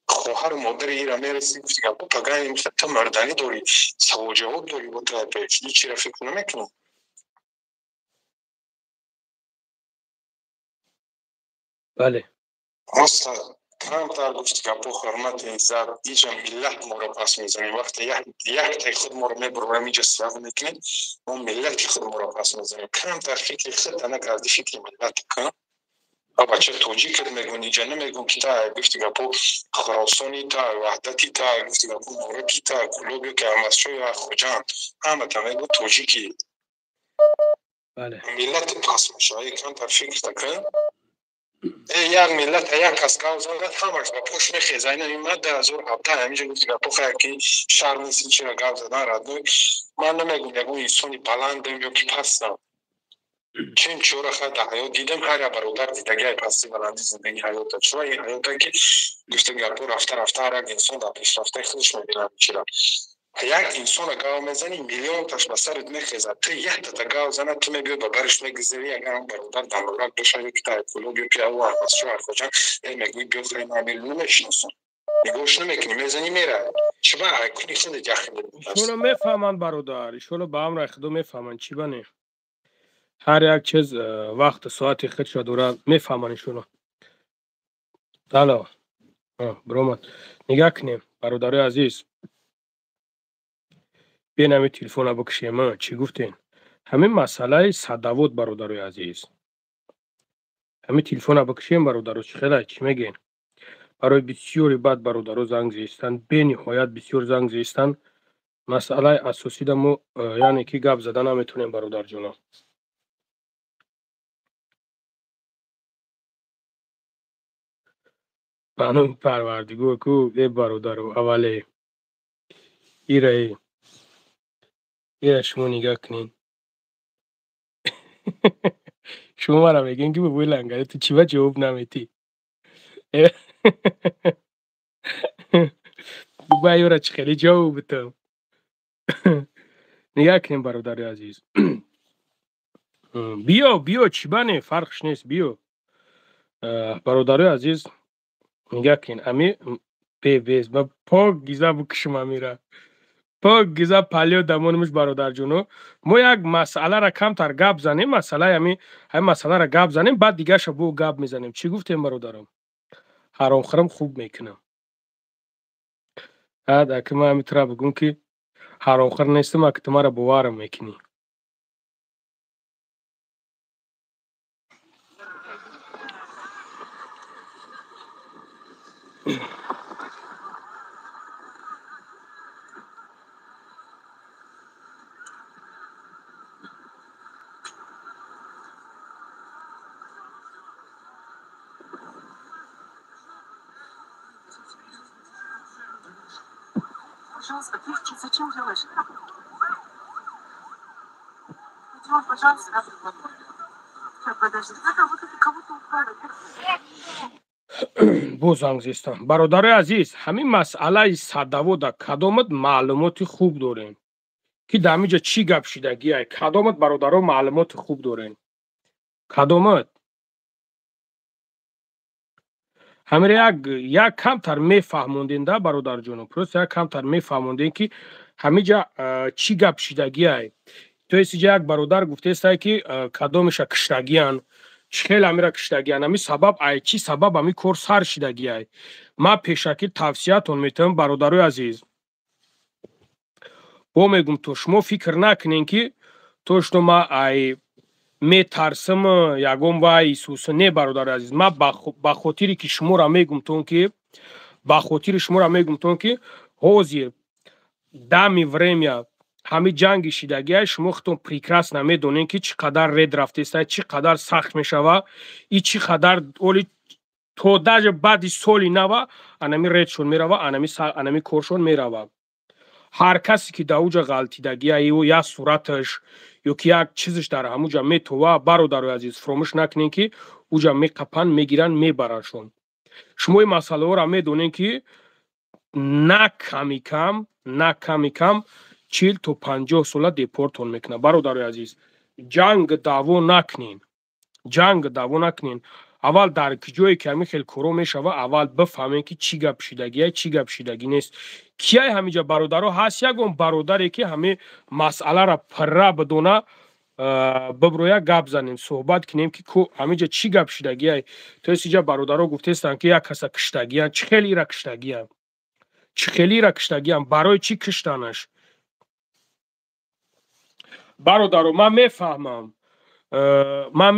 خواهر مادر ای را میرسی گفتی گپا پگم این تا مردانی دوری سوا جواب دوری بود تا پیش این چی را فکر نمیکنم بله کمتر گفت که با حرمت عزت ایجا ملت ما رو پس میزنیم. وقتی یک تای خود ما رو میبرم اینجا سیاه میکنیم، اون ملت خود ما رو پس میزنیم. کمتر فکر خود نکردی فکر ملت کن. بچه توجیه کرد میگون اینجا نمیگون که تا گفتی که با خراسانی تا وحدتی تا گفتی که با مورکی تا کلوبی که همسشوی و خوجان همه تا میگون توجیه که ملت پس میشه. کمتر فکر تکن یک ملت یک کس گاو زنده همش با پوش میخیزه. این اومد در از اون هفته همیشه گفتی که پوخه که شهر نیستی چرا گاو زدن را دوی. من نمیگون یکون ایسانی بلندم یا که پستم چین چورا خود در حیات دیدم هر برادر دیدگی پستی بلندی زندگی حیات چرا این حیاته که گفته گربو رفته هر یک انسان در پیش رفته خودش میبینم چرا یک انسان گاو میزنی میلیون تاش بسرت میخیزه. تو یک تا گاو زنه تو میبید با برش میگذری اگر هم برادر دماغک بشه که تا اکولوگی که او از شو حرفاچن میگوی بیوخری نامیل نمیشنسون میگوش نمیکنی میزنی میره چه با کنی خود جخیل ایشونو میفهمن برادر، ایشونو با هم رخدو میفهمن چی بانه هر یک چیز وقت ساعت خود شد دورا میفهمن ایشونو. دالا برومت نگاه کنیم برادر عزیز بین همین تلفن ها بکشیم. چی گفتین؟ همین مسئله صدوات برادر عزیز همین تلفن ها بکشیم برادر چی خیلی چی میگین؟ برای بسیاری بعد برادر زنگ زیستن به نهایت بسیار زنگ زیستن. مسئله اساسی دمو یعنی که گپ زدن هم میتونیم برادر جونا. بانو پروردگار کو ای برادر اوله ایره شما نگاه کنین. شما مرا میگین که ببوی لنگره تو چی با جواب نمیتی ببایی را چه خیلی جواب بتم. نگاه کنین برادر عزیز بیا چی بانه فرقش نیست. بیا برادر عزیز نگاه کن امی بیز با پاک گیزه بکشم امیره پاک گیزه پلیو دمانمش برادر جونو. ما یک مسئله را کم تر گپ زنیم مسئله همین مسئله را گپ زنیم بعد دیگه شبو گپ میزنیم. چی گفتیم برادرم؟ حرام خرم خوب میکنم. اگه ما همی ترا بگم که حرام خر نیستم اگه تمہارا بوارم میکنی. Пожалуйста, ты зачем делаешь? Идем, пожалуйста, подожди, это кого-то украли. بو زنگ زیستم برادر عزیز همین مسئله صدوات در کدامت معلومات خوب دارین که دمیجا چی گپ شدگی های کدامت برادرها معلومات خوب دارین کدامت همین یک کم تر میفهموندین ده برادر جونم پروست یک کم تر میفهموندین که همیجا چی گپ شدگی های تو ایسی یک برادر گفته است که کدامش کشتگیان خیلی امیره کشتگیان همی سبب ای چی سبب همی کور سر شدگی های ما پیشکی توصیهتون میتونم برادر عزیز با میگم تو شما فکر نکنین که تو شما ای میترسم یگم وای سوس نه برادر عزیز ما با خاطری که شما را میگم تون که با خاطر شما را میگم تون که حاضر دمی ورمیا همه جنگ شدگی شما خودتون پریکراس نمیدونین که چقدر رد رفته است چقدر سخت میشوه ای چقدر اولی تو داج بعد سالی نوا انمی ردشون میروه انمی کورشون میروه. هر کسی که در اوجا غلطیدگی او یا صورتش یا که یک چیزش در هموجا میتوه برادر عزیز فراموش نکنین که اوجا میقپن میگیرن میبرنشون. شما این مسئله ها را میدونین که نه کمی کم 40 تا 50 ساله دیپورتون میکنه برادر عزیز. جنگ دعوا نکنین. اول در جایی که همین خیلی کرو میشوه اول بفهمین که چی گپ شدگیه چی گپ شدگی نیست. کیای همینجا برادرها هست یکم برادری که همه مسئله را پره بدونه биброя гап занем, суҳбат кинем ки ҳаминҷа чӣ гап шидагиай? То есть инҷа бародаро гуфтестанд ки як каса киштагиян, чӣ хеле ира киштагиян? Чӣ хеле ира киштагиян? Барои чӣ киштанаш? бародаро, ман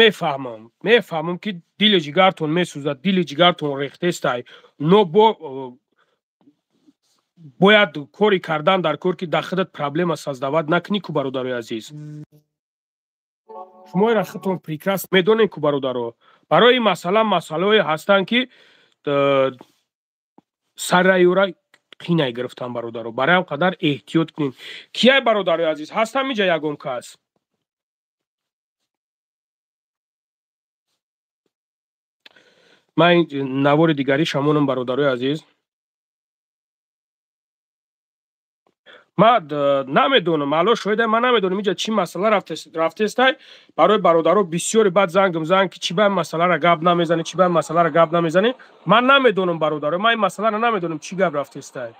мефаҳмам ки дили ҷигартон месӯзад, дили ҷигартон рехтестай, но бояд кори кардан дар кор ки дар худат проблема создавад накунӣ ку бародарои азиз. шумо ира худтон прекрасно медонед ку бародаро. Барои масъалаҳое ҳастанд ки сарраёра қинай гирифтан бародаро. Барои ҳам қадар эҳтиёт кунед. Кияй бародарои азиз? Ҳаст ҳаминҷа ягон кас? ман навори дигари шамонам бародарои азиз. ман намедонам, алло шоида ман намедонам инҷа чӣ масъала рафтестай. Барои бародаро бисёре баъд занг мизананд ки чӣ ба ин масъалара гап намезанӣ, чӣ ба ин масъалара гап намезанӣ. Ман намедонам бародаро, ман ин масъаларо намедонам чӣ гап рафтестай.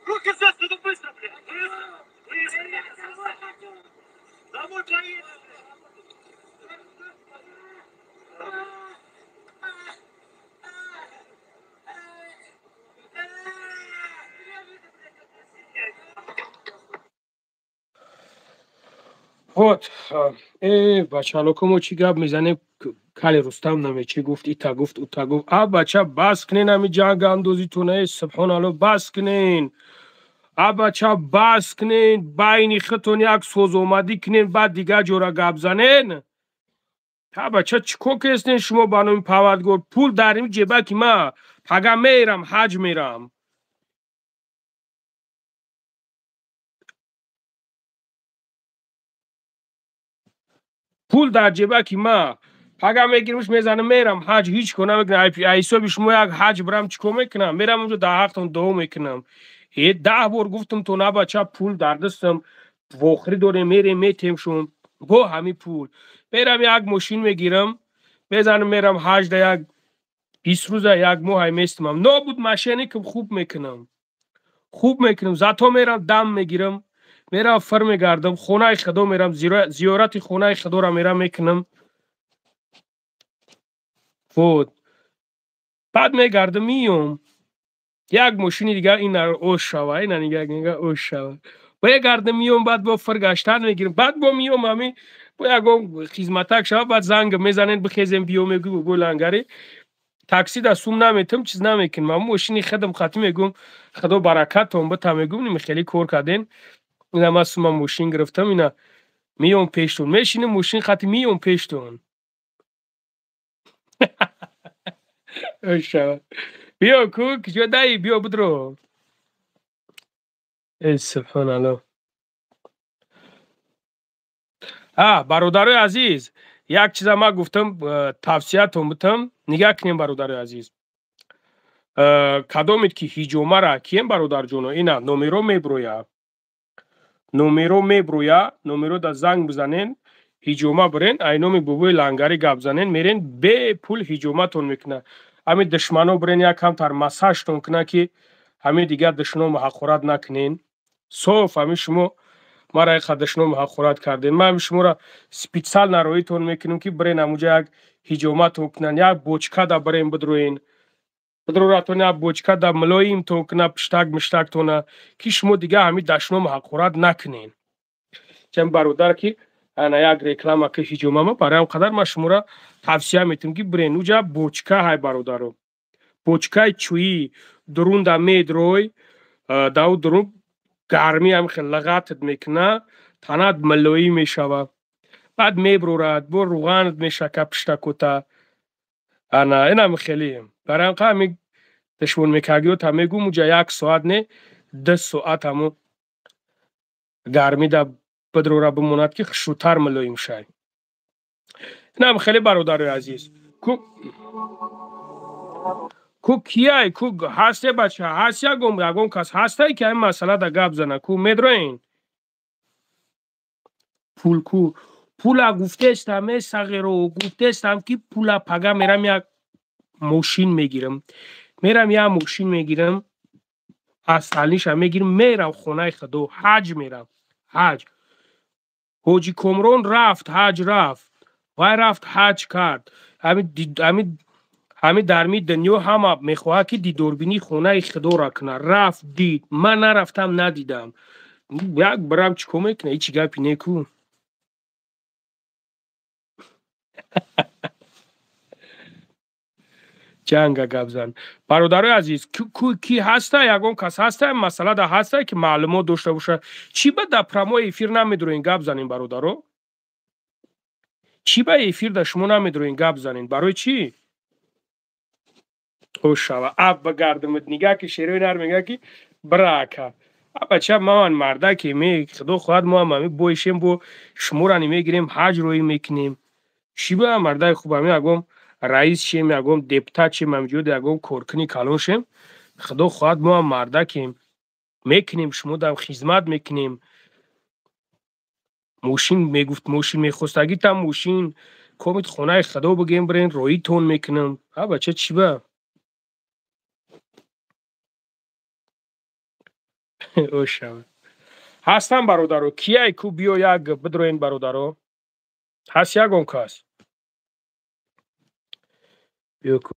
Руки за спину быстро, блядь! Домой поедем! Вот, бачалокумо чӣ гап мезанем? Кали Рустам наме чӣ гуфт, ита гуфт, ута гуфт. Бача бас кунен ҳами ҷангандозитона, субҳоналло, бас кунен. Бача бас кунен, байни худтон як созомадӣ кунен, баъд дигар ҷора гап занен. Бача чӣ кор кестен шумо ба номи Парвардигор? Пул дар ин ҷебаки ма пага мерам, ҳаҷ мерам. пул дар ҷебаки ма пага мегиримш мезанам мерам ҳаҷ ҳеҷ кор намекунам. Ай ҳисоби шумо як ҳаҷ барам чӣ кор мекунам? Мерам онҷо дар ҳақтон дуо мекунам. 10 бор гуфтам то на бача пул дар дастам вохӯрӣ дорем, мерем метемшон бо ҳамин пул. Мерам як мошин мегирам, мезанам мерам ҳаҷ да як 20 рӯза як моҳай местимам. Нобуд машиникам хуб мекунам. Зато мерам дам мегирам, мерам фир мегардам, хонаи худо мерам, зиёрати хонаи худоро мерам мекунам. Вот. Баъд мегардам миём. Як мошини дигар инро ош шава, ина нига ош шава. Мегардам миём, баъд бо фир гаштан мегирам. Баъд бо миём ҳамин бо ягон хизматак шава, баъд занга мезанен бихезем биё мегӯ бо лангари. Такси дастум наметам, чиз намекунам. Ҳамин мошини худам хати мегӯм, худо баракатон бита мегӯм, ними хеле кор карден. Ина ман сума мошин гирифтам, ина миём пештон. Мешинем мошин хати миём пештон. Ошава. Биё ку, киҷодаи биё будро. Субҳоналло. бародарои азиз, як чиза ман гуфтам, тавсиятон бутам, нигаҳ кунем бародарои азиз. Кадомед ки ҳиҷомара кием бародарҷоно, ина номеро меброя, номеро да занг бизанен, ҳиҷома бирен, ай номи бубои лангари гап занен, мерен бепул ҳиҷоматон мекуна. Ҳамин душмано бирен як камтар масажтон куна ки ҳамин дигар душманоро ҳақорат накунен. Соф ҳамин шумо мара яқа душманоро ҳақорат карден. Ман шуморо специал нароитон мекунам ки бирен ҳамунҷа як ҳиҷоматон кунан, як бочка да бирен бидроен. Бидроратон як бочка да мулоимтон куна, пиштак миштактона ки шумо дигар ҳамин душманоро ҳақорат накунен. Чам бародар ки انا یک реклама که هیچوماما برای هم قدر ما شما را توصیه میتونم که برین اوجا بوچکا های برادرو بوچکای چویی درون دا میدروی داو درون گرمی هم خیلی لغتت میکنه تنات ملوی میشوه بعد میبرورد بر روغانت میشکه پشتا کتا انا اینم خیلی برای هم قدر تشمون میکاگیو تا میگو موجا 1 ساعت نه 10 ساعت همو گرمی دا بدرورا بموند که خشوتر ملویم شای اینم خیلی برادر عزیز کو کیای کو هسته بچه هست یگم کس هسته که این مسئله دا گپ زنه کو میدروین پول کو پولا گفته استم صغیرو گفته استم که پولا پگا میرم یک موشین میگیرم از سالیش هم میگیرم میرم خونه خدو حج میرم حج حاجی کمرون رفت حج رفت وای رفت حج کرد همین در می دنیا هم میخواه که دی دوربینی خونه خدا را کنه رفت دید من نرفتم ندیدم یک برم چی کنه کنه ایچی گپی نیکو جنگ گپ زن برادر عزیز کی هسته یگون کس هسته مسئله ده هسته که معلومات داشته باشه چی به در پرامو افیر نمیدروین گپ زنین برادرو چی به افیر ده شما نمیدروین گپ زنین برای چی خوش شوه اب بگردمت نگاه که شیروی نر میگه که براکه بچه ما مرده که می خدا خواهد ما همی بویشیم بو شما را نمیگیریم حج روی میکنیم چی به مرده خوب همی اگم رئیس شیم یگم دپتات شیم همجود یگم کورکنی کلون شیم خدا خواهد ما مرده که میکنیم شما دم خدمت میکنیم موشین میگفت موشین میخواستگی تا موشین کومید خونه خدا بگیم برین روی تون میکنم بچه چی به او شوه هستم برادرو کیای کو بیو یک بدروین برادرو هست یگم کس بیو کو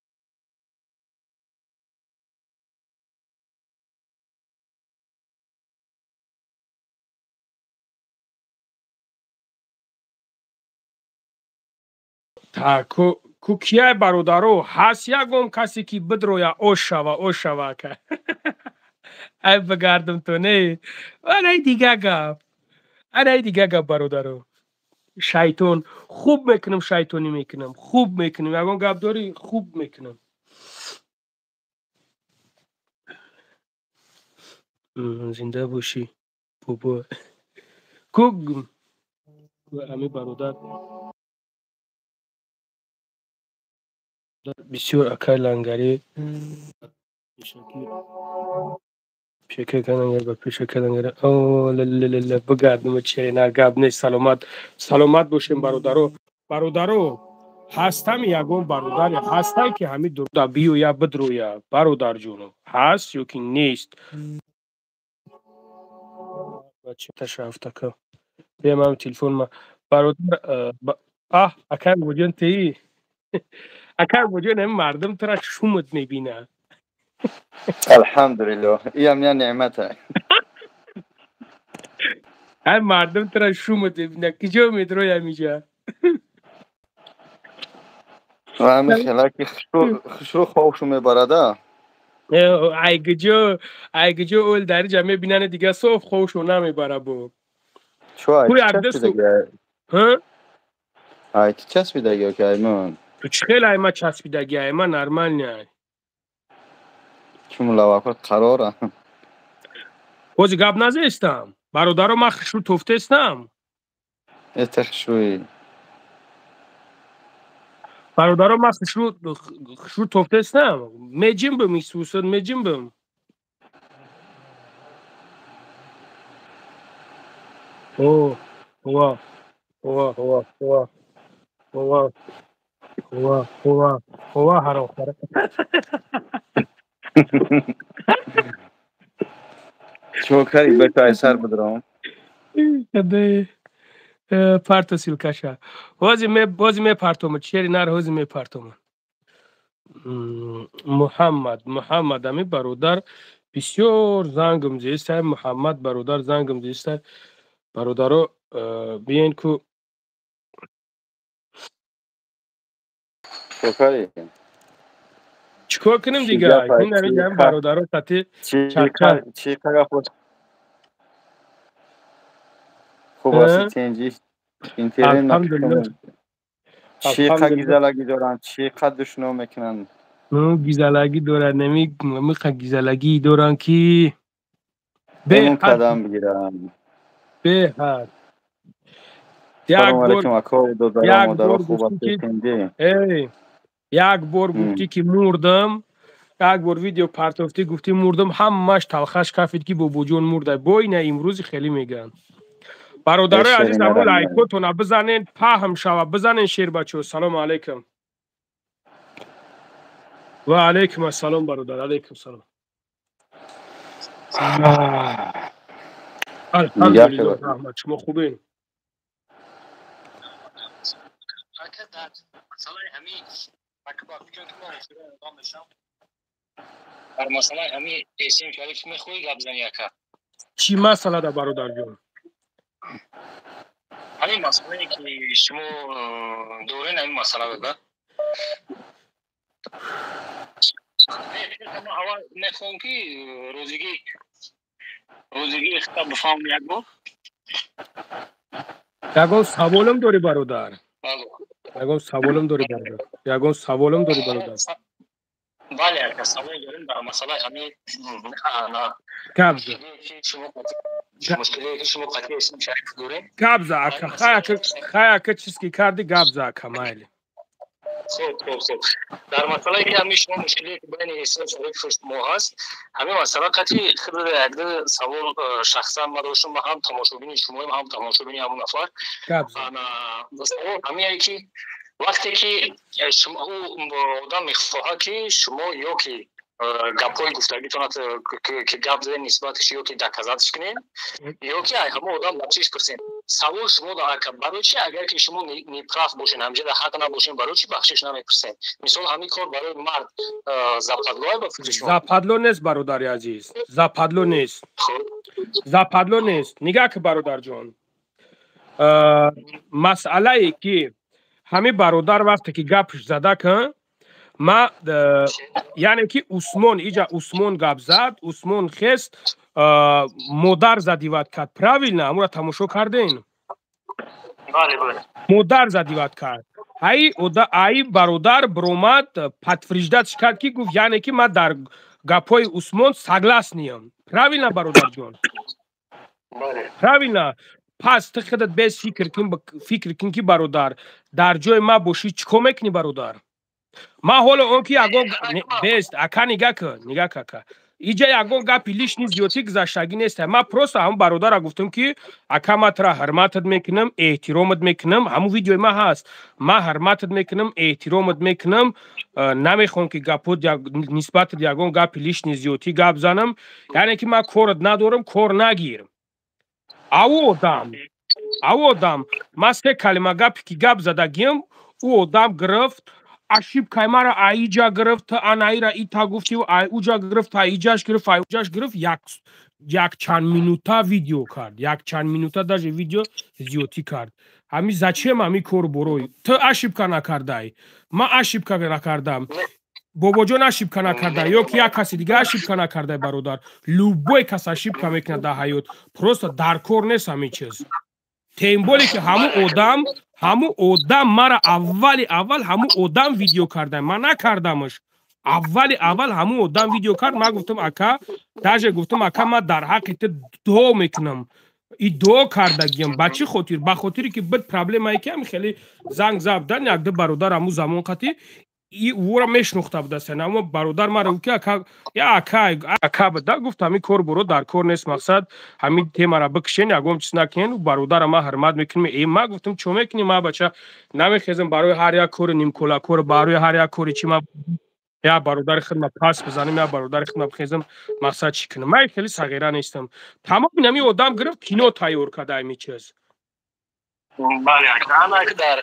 تا کو کیای برادرو هست یگم کسی که بدرویا او شوه که ای بگردم تو نه ای دیگه گپ برادرو شیطان خوب میکنم شیطانی میکنم خوب میکنم یگم گپ داری خوب میکنم زنده باشی بابا کو امی برادر بسیار اکای لنگری پیشه کننگر با پیشه کننگر او لللل بگردم چه نه گپ نیست سلامت باشیم برادرو هستم یگم برادر هستم که همین دردا بیو یا بدرویا برادر جونم هست یا که نیست بچه تشرفت که بیم هم تلفن ما برادر اکای بوجن تی اکای بوجن هم مردم ترا شومت میبینه الحمدلله ايام يا نعمتها هم مردم ترا شومت میبینه کجا میدروی همیجا و همه خلاکی خشرو خوشو میبرده ایگجا اول در جمعه بینن دیگه صاف خوشو نمیبره بو شو کوی ای اگده سو چسبیدگی ها؟ ای چسبیدگی که ایمان تو چه خیلی ایما چسبیدگی ایما نرمال نه چون لواقت قراره بازی گب نزیستم برادرو من خشرو توفته استم اتخشوی برادرو من خشرو توفته استم میجیم بم ایسوسد میجیم بم اوه اوه اوه اوه اوه اوه اوه اوه اوه هر آخره شو کاری بتای سر بدرم کده پارتا سیلکاشا بازی می پارتوم چیری نار هوزی می پارتوم محمد امی برادر بسیار زنگم زیسته محمد برادر زنگم زیسته برادرو بیاین کو چکاری چیکار کنیم چی دیگه؟ گپ این نمیگم برادرها تاتی چکر چی خود خوب است چنجی اینترنت الحمدلله نکنم چقدر گیزلگی دارن چقدر دشنو میکنن گیزلگی دارن نمیخواد گیزلگی دارن کی همون به حد قدم بگیرن به حد سلام علیکم اکا دو دارم مادر خوب است چنجی یک بار گفتی که مردم یک بار ویدیو پرتافتی گفتی مردم همش تلخش کفید که بابا جون مرده بای نه امروز خیلی میگن برادرای عزیز همون لایکاتون بزنین پهم شوه بزنین شیر بچه سلام علیکم و علیکم السلام برادر علیکم السلام الحمدلله رحمت شما خوبین در مسئله همین اسم شریف میخوای گپ زنی اکا چی مسئله ده برادر جون همین مسئله که شما دورین همین مسئله بگه اول میخوام که روزگی خطاب بفهم یک بار یگان سوالم داری برادر یگان سوالم داری برادر بله اکا سوال داریم در مسئله همین کبزه مشکلی که شما قطعی اسم شریف دورین کبزه اکا خیلی اکا چیز که کردی گبزه اکا مایلی خوب در مسئله که همین شما مشکلی که بین اسم شریف شما هست همین مسئله قطعی خیلی یک سوال شخصا ما داشتم با هم تماشابین شما هم تماشابین همون نفر همین که وقتی که شما او آدم میخواه که شما یا که گپای گفتگیتون که گپ زدن نسبتش یا که دکزاتش کنین یا که همه آدم بچهش پرسین سوال شما در برای چی اگر که شما نیپراف باشین همجد حق نباشین برای چی بخشش نمیپرسین مثال همین کار برای مرد زپدلوه با فکر شما زپدلو نیست برادر عزیز زپدلو نیست نگاه که برادر جان مسئله ای که همه برادر وقتی که گپش زده کن ما یعنی که عثمان گپ زد عثمان خست مادر زدیوت کرد правильно امورا تماشا کردین بله مادر زدیوت کرد ای برادر برومد подтверждать کرد که گفت یعنی که ما در گپای عثمان سگلاس نیم правильно برادر جان правильно پس تو خودت بیس فکر کن که برادر در جای ما باشی چیکار میکنی برادر ما حالا اون که یگان بیست اکا نگاه که اینجا یگان گپی لیش نیست زیادی گذشتگی نیست ما پروست هم برادر را گفتم که اکا ما ترا حرمتت میکنم احترامت میکنم همون ویدیو ما هست ما حرمتت میکنم احترامت میکنم نمیخوام که گپوت نسبت یگان گپی لیش نیست زیادی گپ زنم یعنی که ما کارت ندارم کار نگیرم او آدم ما سه کلمه گپی که گپ زدگیم او آدم گرفت اشیبکای مرا ایجا گرفت آنایی را ایتا گفتی و اوجا گرفت ایجاش گرفت یک چند مینوتا ویدیو کرد یک چند مینوتا داجه ویدیو زیوتی کرد همی زچیم همی کور بروی تو اشیبکا نکردای ما اشیبکا نکردم بابا جان اشیبکا نکرده یا که یک کسی دیگه اشیبکا نکرده برادر لوبوی کس اشیبکا میکنه در حیات پروست در کور نیست همی چیز تیمبولی که همون آدم مرا اول همون آدم ویدیو کرده من نکردمش اول همون آدم ویدیو کرد من گفتم اکا داجه گفتم اکا من در حقیقت دعا میکنم این دعا کردگیم بچه خاطر به خاطری که بد پرابلم ای که خیلی زنگ زدن یک دو برادر همون زمان قطعی او را میشناخته بود است اما برادر مرا که اکا بده گفت همین کار برو در کار نیست مقصد همین تیم را بکشین یگام چیز نکنین و برادر ما حرمت میکنیم ای ما گفتم چه میکنی ما بچه نمیخیزم برای هر یک کار نیم کلا کار برای هر یک کاری چی ما یا برادر خود ما پاس بزنیم یا برادر خود ما بخیزم مقصد چی کنم من خیلی صغیره نیستم تمام اینمی آدم گرفت کینو تایور کرده می چیز بله اکرام در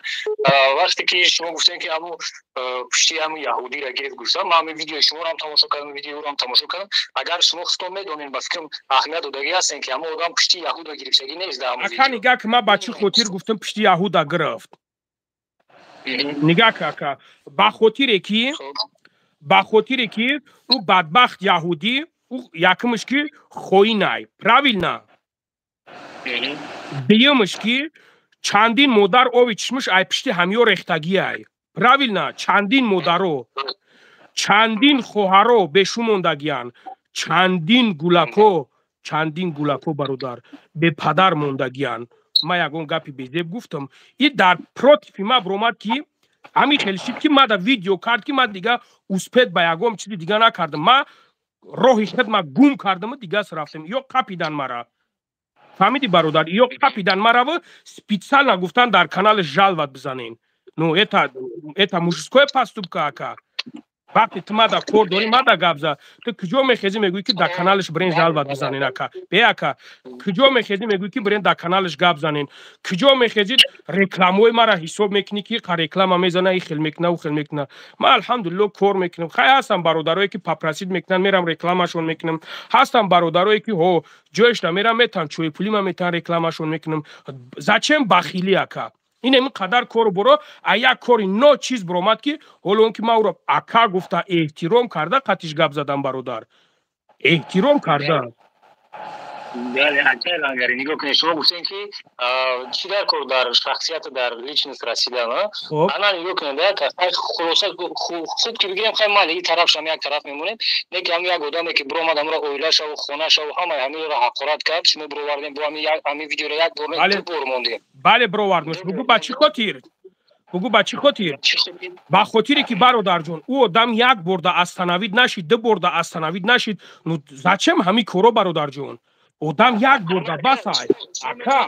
وقتی که شما گفتین که همون پشتی همون یهودی را گرفت گفتم ما همین ویدیو شما رو هم تماشا کردم ویدیو رو هم تماشا کردم اگر شما خودتون میدونین با فکرم اهمیت دادگی هستین که همون آدم پشتی یهود را گرفتگی نیست در همون ویدیو اکا نگاه که ما بچه خاطر گفتم پشتی یهود را گرفت نگاه کاکا با خاطر که او بدبخت یهودی او یکمش که خوی نای правильно دیمش که چندین مادر اوی چشمش ای پشتی همیو رختگی ای правильно چندین مادرو چندین خواهرو بهشون موندگیان چندین گولکو برادر به پدر موندگیان ما یگون گپی بیزیب گفتم این در پروتیفی ما برومد که همین خیلی شد که ما در ویدیو کرد که ما دیگه اوسپید با یگم چیزی دیگه نکردم ما راهی شد ما گم کردم دیگه رفتم یا قپیدن مرا فهمیدی برادر یا قپیدن مرا و سپیڅال نگفتن در کانال ژالوت بزنین ну это мужское поступка ака وقتی تو ما در کور داری ما در گبزه تو کجا میخیزی میگوی که در کانالش برین ژالوت بزنین اکا به اکا کجا میخیزی میگوی که برین در کانالش گب زنین کجا میخیزید رکلاموی مرا حساب میکنی که رکلام میزنه ای خیل میکنه و خیل میکنه ما الحمدلله کور میکنم خیلی هستم برادرایی که پاپراسید میکنن میرم رکلامشون میکنم هستم برادرایی که هو جوش نمیرم میتن چوی پولی ما میتن رکلامشون میکنم زچم بخیلی اکا این اینقدر کار برو یک کاری نو چیز برومد که حالا که ما او را اکا گفته احترام کرده قطیش گپ زدم برادر احترام کرده بله اکا لانگری نگاه کنید شما گفتین که چی در کار در شخصیت در لیچنس رسیدم الان نگاه کنید که خلاصه خوب که بگیریم خیلی مالی این طرف شما یک طرف میمونیم نگه هم یک آدمی که برومد هم را اویلش و خونش و همه را حقارت کرد شما برووردیم با همین ویدیو را یک برموندیم بله برووردمش بگو با چی خاطر با خاطری که برادر جون او آدم یک برده استنوید نشید دو برده استنوید نشید نو زچم همین کارو برادر جون آدم یک برده بس ای اکا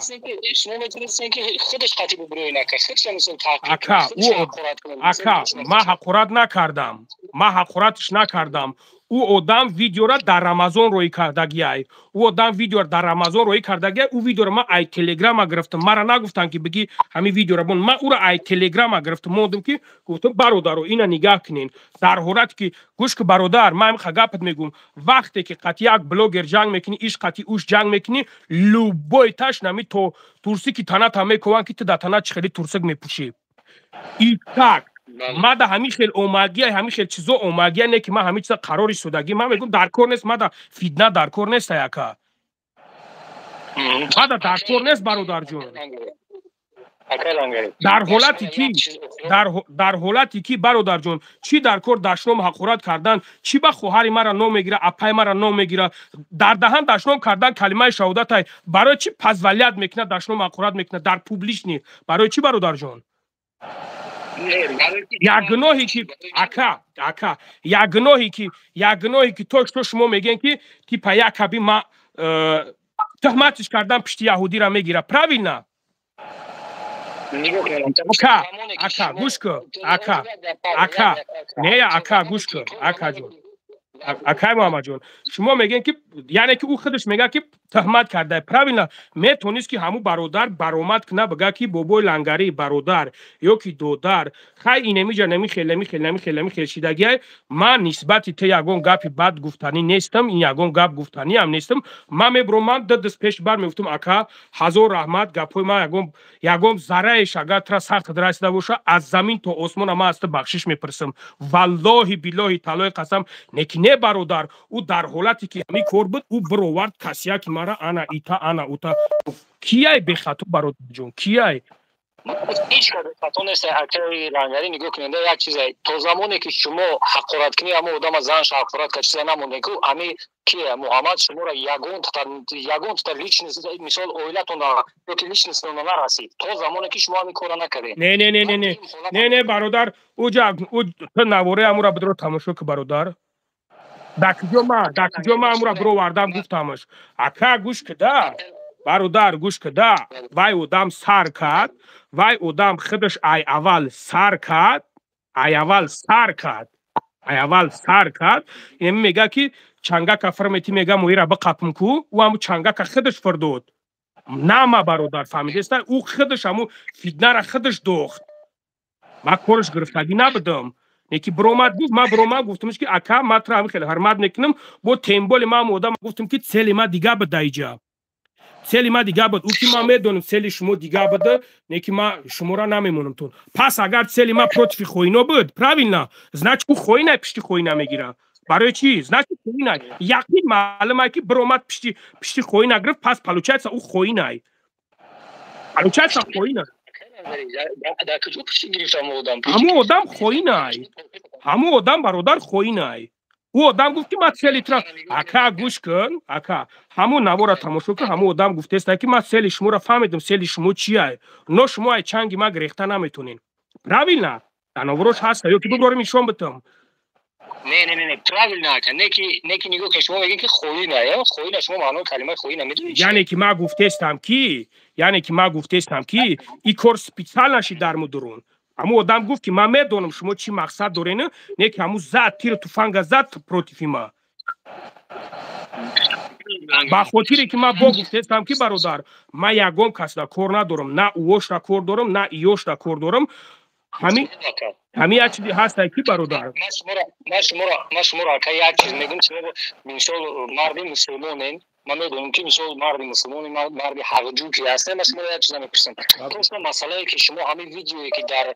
خودش خطیب بروی نکرد اکا ما حقارتش نکردم او آدم ویدیو را در رمضان روی کردگی ای او آدم ویدیو را در رمضان روی کردگی او ویدیو را ما ای تلگرام گرفتم مرا نگفتن که بگی همین ویدیو را بون ما او را ای تلگرام گرفتم موندم که گفتم برادر اینا نگاه کنین در حالت که گوش که برادر من گپت میگم وقتی که قطعی یک بلاگر جنگ میکنی ایش قطعی اوش جنگ میکنی لوبوی تاش نمی تو ترسی که تنه تمه کوان که در تنه چخلی ترسک میپوشی ای تک ما در همین خیل اومگی همین خیل چیزا اومگی نه که ما همین چیزا قراری شدگی من میگم در کار نیست ما در فیدنه در کار نیست یکا ما در کار نیست برادر جون در حالتی که برادر جون چی در کار دشنام حقارت کردن چی با خواهر مرا نام میگیره اپای مرا نام میگیره در دهن دشنام کردن کلمه شهادت برای چی پزولیت میکنه دشنام حقارت میکنه در پوبلیش نیست برای چی برادر جون یک گناهی که اکا یک گناهی که تو شما میگن که تیپا یک کبی ما تهمتش کردم پشت یهودی را میگیره правильно اکا گوش کن اکا نه اکا گوش کن اکا جون اکای محمد جون شما میگن که یعنی که او خودش میگه که تهمت کرده правильно میتونست که همو برادر برآمد کنه بگه که بابای لنگری برادر یا که دودر خیلی نمیجا نمیخیل شیدگی من نسبت ته یگون گپی بد گفتنی نیستم این یگون گپ گفتنی هم نیستم من میبروم دست پیش بر میگفتم اکا هزار رحمت گپای من یگون ذره اگر ترا سخت درسته باشه از زمین تا آسمان ما است بخشش میپرسم والله بالله تعالی قسم نه برادر او در حالتی که همی کار بود او بروورد کسیه که مرا انا اوتا کیای به خطا برادر جون کیای هیچ کار خطا نیست اکای رنگری نگاه کننده یک چیزی تا زمانی که شما حقارت کنی اما آدم زنش حقارت که چیزی نمونده که امی کیه محمد شما را یگون تا لیچنس مثال اویلتون یا که لیچنس نرسید تا زمانی که شما همی کار نکردید نه برادر او تو نواره امو را بدرو تماشا که برادر دکجو ما امو را برو وردم گفتمش اکا گوش کده برادر گوش کده وای اودم سر کرد وای اودم خودش ای اول سر کرد این میگه که چنگا کفر میتی میگه موی را بقپم کو و همو چنگا که خودش فردود نه ما برادر فهمیدست او خودش همو فیدنه را خودش دوخت ما کارش گرفتگی نبودم یکی برومد گفت ما برومد گفتمش که اکا ما ترا خیلی حرمت میکنم با تیمبول ما مودم گفتم که سلی ما دیگه بده ایجا цели ма дига буд ӯ ки ма медонам цели шумо дига буда не ки ма шуморо намемонам тун пас агар цели ма против хоино буд правильно значит ӯ хоина пишти хоина мегира барои чи значит хоина яқин маълума ки биромад пишти хоина гирифт пас получается ӯ хоинай получается хоина ҳамон одам хоинай ҳамон одам бародар хоинай ӯ одам гуфт ки ма цели тра ака гӯш кун ака ҳамон навора тамошо кун ҳамон одам гуфтеста ки ма цели шуморо фаҳмидам цели шумо чияй но шумо ай чанги ма гирехта наметонин правильно дановорош ҳаста ё ки биборим нишон битам не правильно ака не ки нигоҳ ки шумо мегин ки хоина хоина шумо маънои калимаи хоина медонед яъне ки ма гуфтестам ки и кор специально ши дар мудурун ҳамон одам гуфт ки ман медонам шумо чӣ мақсад дорен не ки ҳамун зад тир туфанга зад против ма ба хотире ки ман бо гуфтестам ки бародар ман ягон касда кор надорам на уошра кор дорам на иёшра кор дорам ҳамин як чизи ҳастае ки бародар ман шуморо ака як чиз мегӯям шумо мисол марди мусулмонен ман медонам ки мисол марди мусулмони марди ҳақҷӯ ки ҳастем ман шуморо як чиза мепурсам просто масъалае ки шумо ҳамин видеое ки дар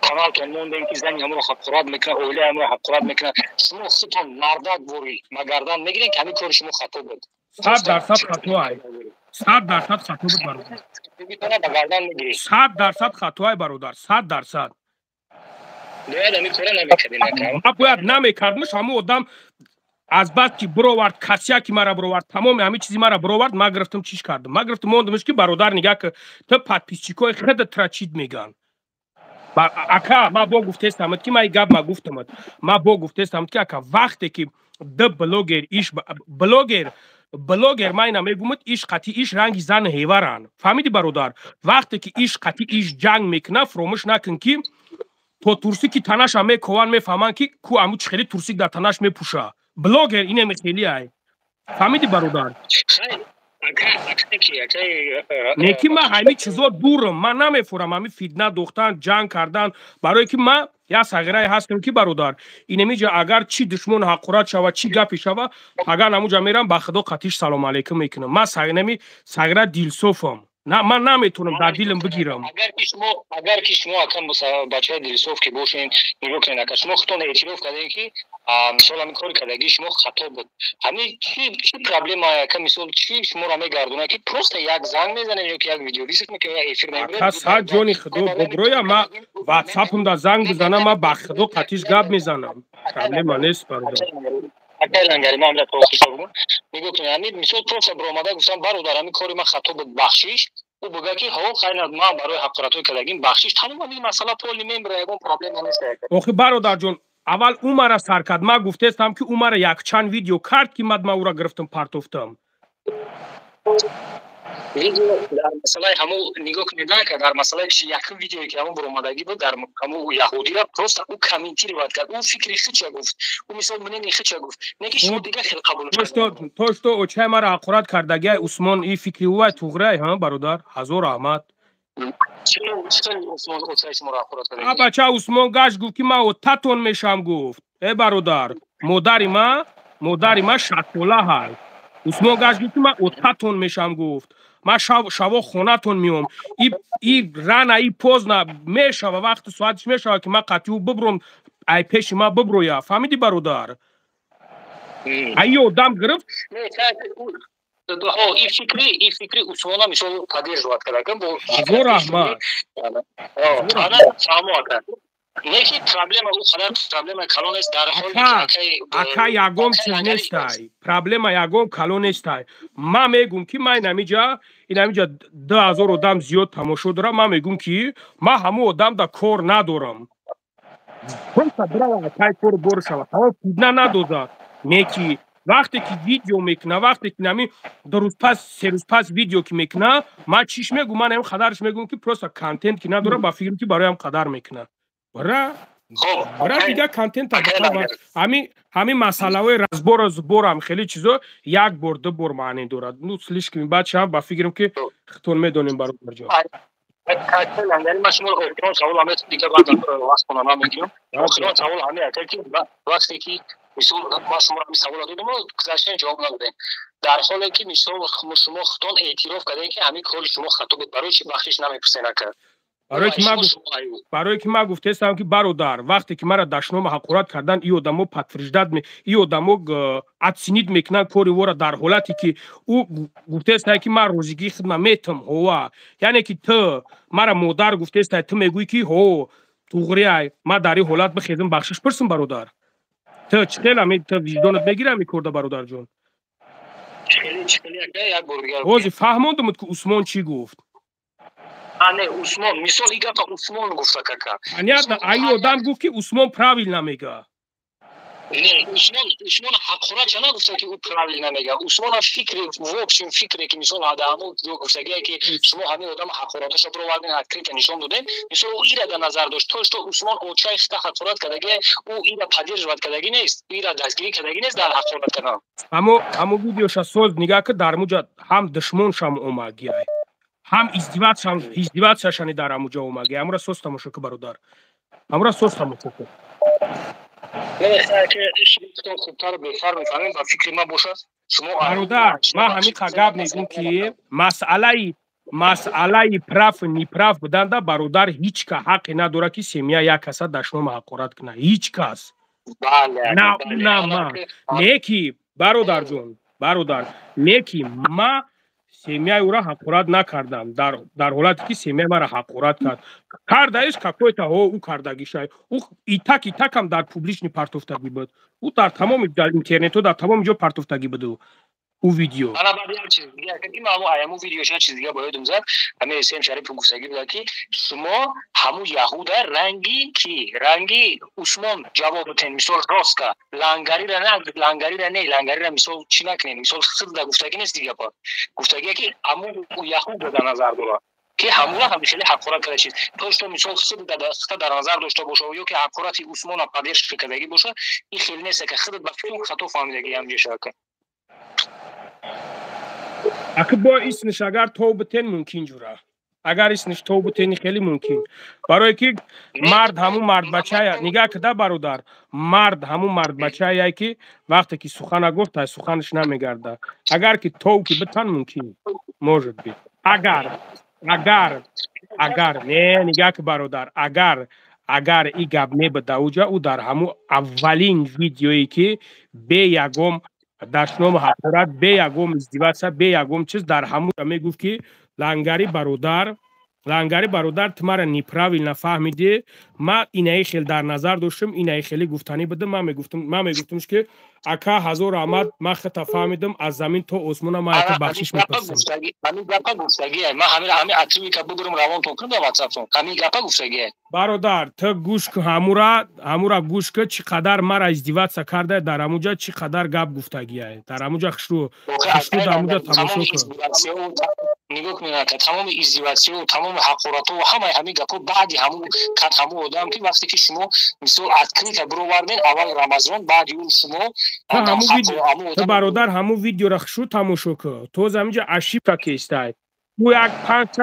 каналтон мондем ки зани ҳаморо ҳақорат мекунад оилаи ҳаморо ҳақорат мекунад шумо худтон мардак вори магардан мегирен ки ҳамин кори шумо хато буд 100% хатоай 100% хато буд бародар 100% хатоай бародар 100% бояд ҳамин кора намекардем ма бояд намекардмш ҳамон одам аз бад ки бировард касия ки мара бировард тамоми ҳамин чизи мара бировард ма гирифтам чиш кардам ма гирифтам мондамш ки бародар нигаҳ ки ту подписчикои худатра чид меган ака ма бо гуфтестамад ки ма и гап ма гуфтамад ма бо гуфтестамад ки ака вақте ки ду блогер иш блогер майна мегӯмад иш қатъи иш ранги зан ҳеваран фаҳмиди бародар вақте ки иш қатъи иш ҷанг мекунад фуромӯш накун ки то турсик ки танаша мекован мефаҳманд ки ку аму чӣ хеле турсик дар танаш мепӯша блогер инеме хеле ай фаҳмиди бародар не ки ма ҳамин чизо дурам ман намефурам ҳамин фитна дохтан ҷанг кардан барое ки ма як сағираи ҳастам ки бародар инамиҷа агар чӣ душмон ҳақорат шава чӣ гапе шава агар намуҷа мерам ба худо қатиш салом алейкум мекунам ман сағира дилсофам ман наметонам дар дилам бигирам агар ки шумо ака бачаи дилсоф ки бошен нигоҳ кунед ака шумо худтон эътироф кардем ки мисол ҳамин кори кардаги шумо хато буд ҳамин чӣ проблемае ака мисол чӣ шуморо мегардонад ки просто як занг мезанем ё ки як видеориск мекунем як эфир мегирем ака сад ҷони худо боброя ма ватсапамда занг бизанам ма ба худо қатиш гап мезанам проблема нест бародар акайлангари ман амра тоохишо нигоҳ кунед ҳамин мисол просто биромада гуфтам бародар ҳамин кори ман хато буд бахшиш ӯ буга ки ҳо хайнад ман барои ҳақоратҳои кардагим бахшиш тамом ҳамин масъала поли мембира ягон проблема нест охи бародарҷон аввал ӯ мара сар кард ман гуфтестам ки ӯ мара якчанд видео кард ки ман ӯро гирифтам партофтам видео дар масъалаи ҳамо нигоҳ кунед ака дар масъалаи якум видеое ки ҳамон биромадагӣ буд дар ҳамо яҳудиро просто ӯ комментӣ ривоят кард ӯ фикри хича гуфт ӯ мисол мнение хича гуфт не ки шумо дига хел қабул то што очаи мара ҳақорат кардагиай усмон и фикри ӯай туғрай ҳа бародар ҳазор раҳмат бача усмон гашт гуфт ки ман оттатон мешавам гуфт бародар модари ма 60 сола ҳаст усмон гашт гуфт ки ман оттатон мешавам гуфт ман шаво хонатон меом и рана и позна мешава вақти соатиш мешава ки ман қатъи ӯ бибром ай пеши ман биброя фаҳмиди бародар ай одам гирифт این فکری اصولا میشود پدیش وقت کردن با ҳазор раҳмат неки проблема у хадар проблема калон est дар ҳоли ака ягон чиз нестай проблема ягон калон нестай ман мегӯм ки ман инамиҷа 2000 одам зиёд тамошо дорам ман мегӯм ки ман ҳамон одамда кор надорам просто брава акай кор бор шава тамом фитна надода неки вақте ки видео мекуна вақте ки нами 2 рӯз пас 3 рӯз пас видео ки мекуна ман чиш мегӯм ман ҳам қадарш мегӯм ки просто контент ки надора ба фикрам ки бароям қадар мекуна бара дига контент ҳамин масъалаҳои разборам хеле чизо як бор 2 бор маъне дорад ну слишком баъд шам ба фикрам ки хитон медонем бародарҷон من شما احترام سوال همه دیگه بعد واسه کنم میگم احترام سوال همه اگر که وقتی که مثلا ما شما رو سوال دادم گذاشتن جواب ندادیم در حالی که مثال شما خودتان اعتراف کردین که همین کار شما خطا بود برای چی وقتش نمیپرسین کرد برای که ما گفتم که برادر وقتی که مرا دشنام حقارت کردن این آدمو پتفرجداد این آدمو اتسینید میکنن کوری ورا در حالتی که او گفتم که من روزگی خدمت میتم هوا یعنی که تو مرا مادر گفتم تو میگویی که هو توغری ما در این حالت بخیزم بخشش پرسم برادر تو چخیل همی تو وجدانت میگیره میکرده برادر جون چخیلی یک بار دیگه وازی فهموندم که عثمان چی گفت نه عثمان مثال ایگه که عثمان گفته که ای آدم گفت که عثمان پراویل نمیگه نه عثمان حقارت چه نگفته که او پراویل نمیگه عثمان فکری که مثال آدمو گفته که شما همین آدم حقارتش رو بردین حقیقت نشون دادین مثال او ایره در نظر داشت تو عثمان اوچای خسته حقارت کرده او ایره پدیر جواد کردگی نیست ایره دستگیری کردگی نیست در حقارت کردن اما ویدیوش سوز نگاه که در موجا هم دشمنشم اومگی هم ازدواجشان در موجا اومگی امرا سوز تماشا که برادر امرا سوز تماشا که برادر ما همین خگاب نیستیم که مسئله پراف نیپراف بودن دا برادر هیچ که حقی نداره که سیمیا یک کسا دشنام حقارت کنه هیچ کس نه ما نیکی برادر جون برادر نیکی ما سیمیا او را حقارت نکردم در حالتی که سیمیا مرا حقارت کرد ایش какой-то او کردگیشای او ایتک هم در پوبلیشنی پرتوفتگی بود او در تمام در اینترنت و در تمام جا پرتوفتگی بود او ویدیو حالا بعد یک چیز دیگه که ما ایامو ویدیوش چیز دیگه باید زد همه سیم شریف گوسگی بود که شما همو یهودا رنگی عثمان جواب تن مثال راست کا لنگری را نه مثال چی نکنین مثال خود دا گفتگی نیست دیگه با گفتگی که همو یهودا در نظر داره که همولا همیشه حقارت کرده چیز تو مثال خود در نظر داشته باشه یا که حقارت عثمان پدرش فکردگی باشه این خیلی نیست که خودت به خطا فهمیدگی هم میشه اگه با اسمش اگر توبتن ممکن جوره اگر اسمش توبتن خیلی ممکن برای که مرد همون مرد بچه نگاه کده برادر مرد همون مرد بچه که وقتی که سخن گفت سخنش نمیگرده اگر که توبه بتن ممکن موجود بید اگر نه نگاه که برادر اگر این گپ میبده اوجا او در همون اولین ویدیویی که به یکم دشنام حقارت به یکم ازدواج به یکم چیز در همون میگفت که لنگری برادر تمارا نیپراویل نفهمیده ما اینایی خیلی در نظر داشتم اینایی خیلی گفتنی بده ما میگفتمش که اکا هزار آمد ما خطا فهمیدم از زمین تو عثمان ما اکا بخشش میپرسیم همین گپا گفتگیه ما همین اتوی که بگرم روان تو کنم در واتساپ همین گپا گفتگیه برادر تو گوش که همورا گوش که چقدر مرا ازدواج کرده در همونجا چقدر گپ گفتگیه در همونجا خشرو در همونجا تماشا کن نگاه کنید که تمام ازدواجی و تمام حقارت و همین گپا بعدی همون آدم که وقتی که شما مثلا اتکری برو وردین اول رمضان بعدی اون شما تو برادر همون ویدیو را خشرو تماشا کن تو زمینجا اشیب که کیستای او یک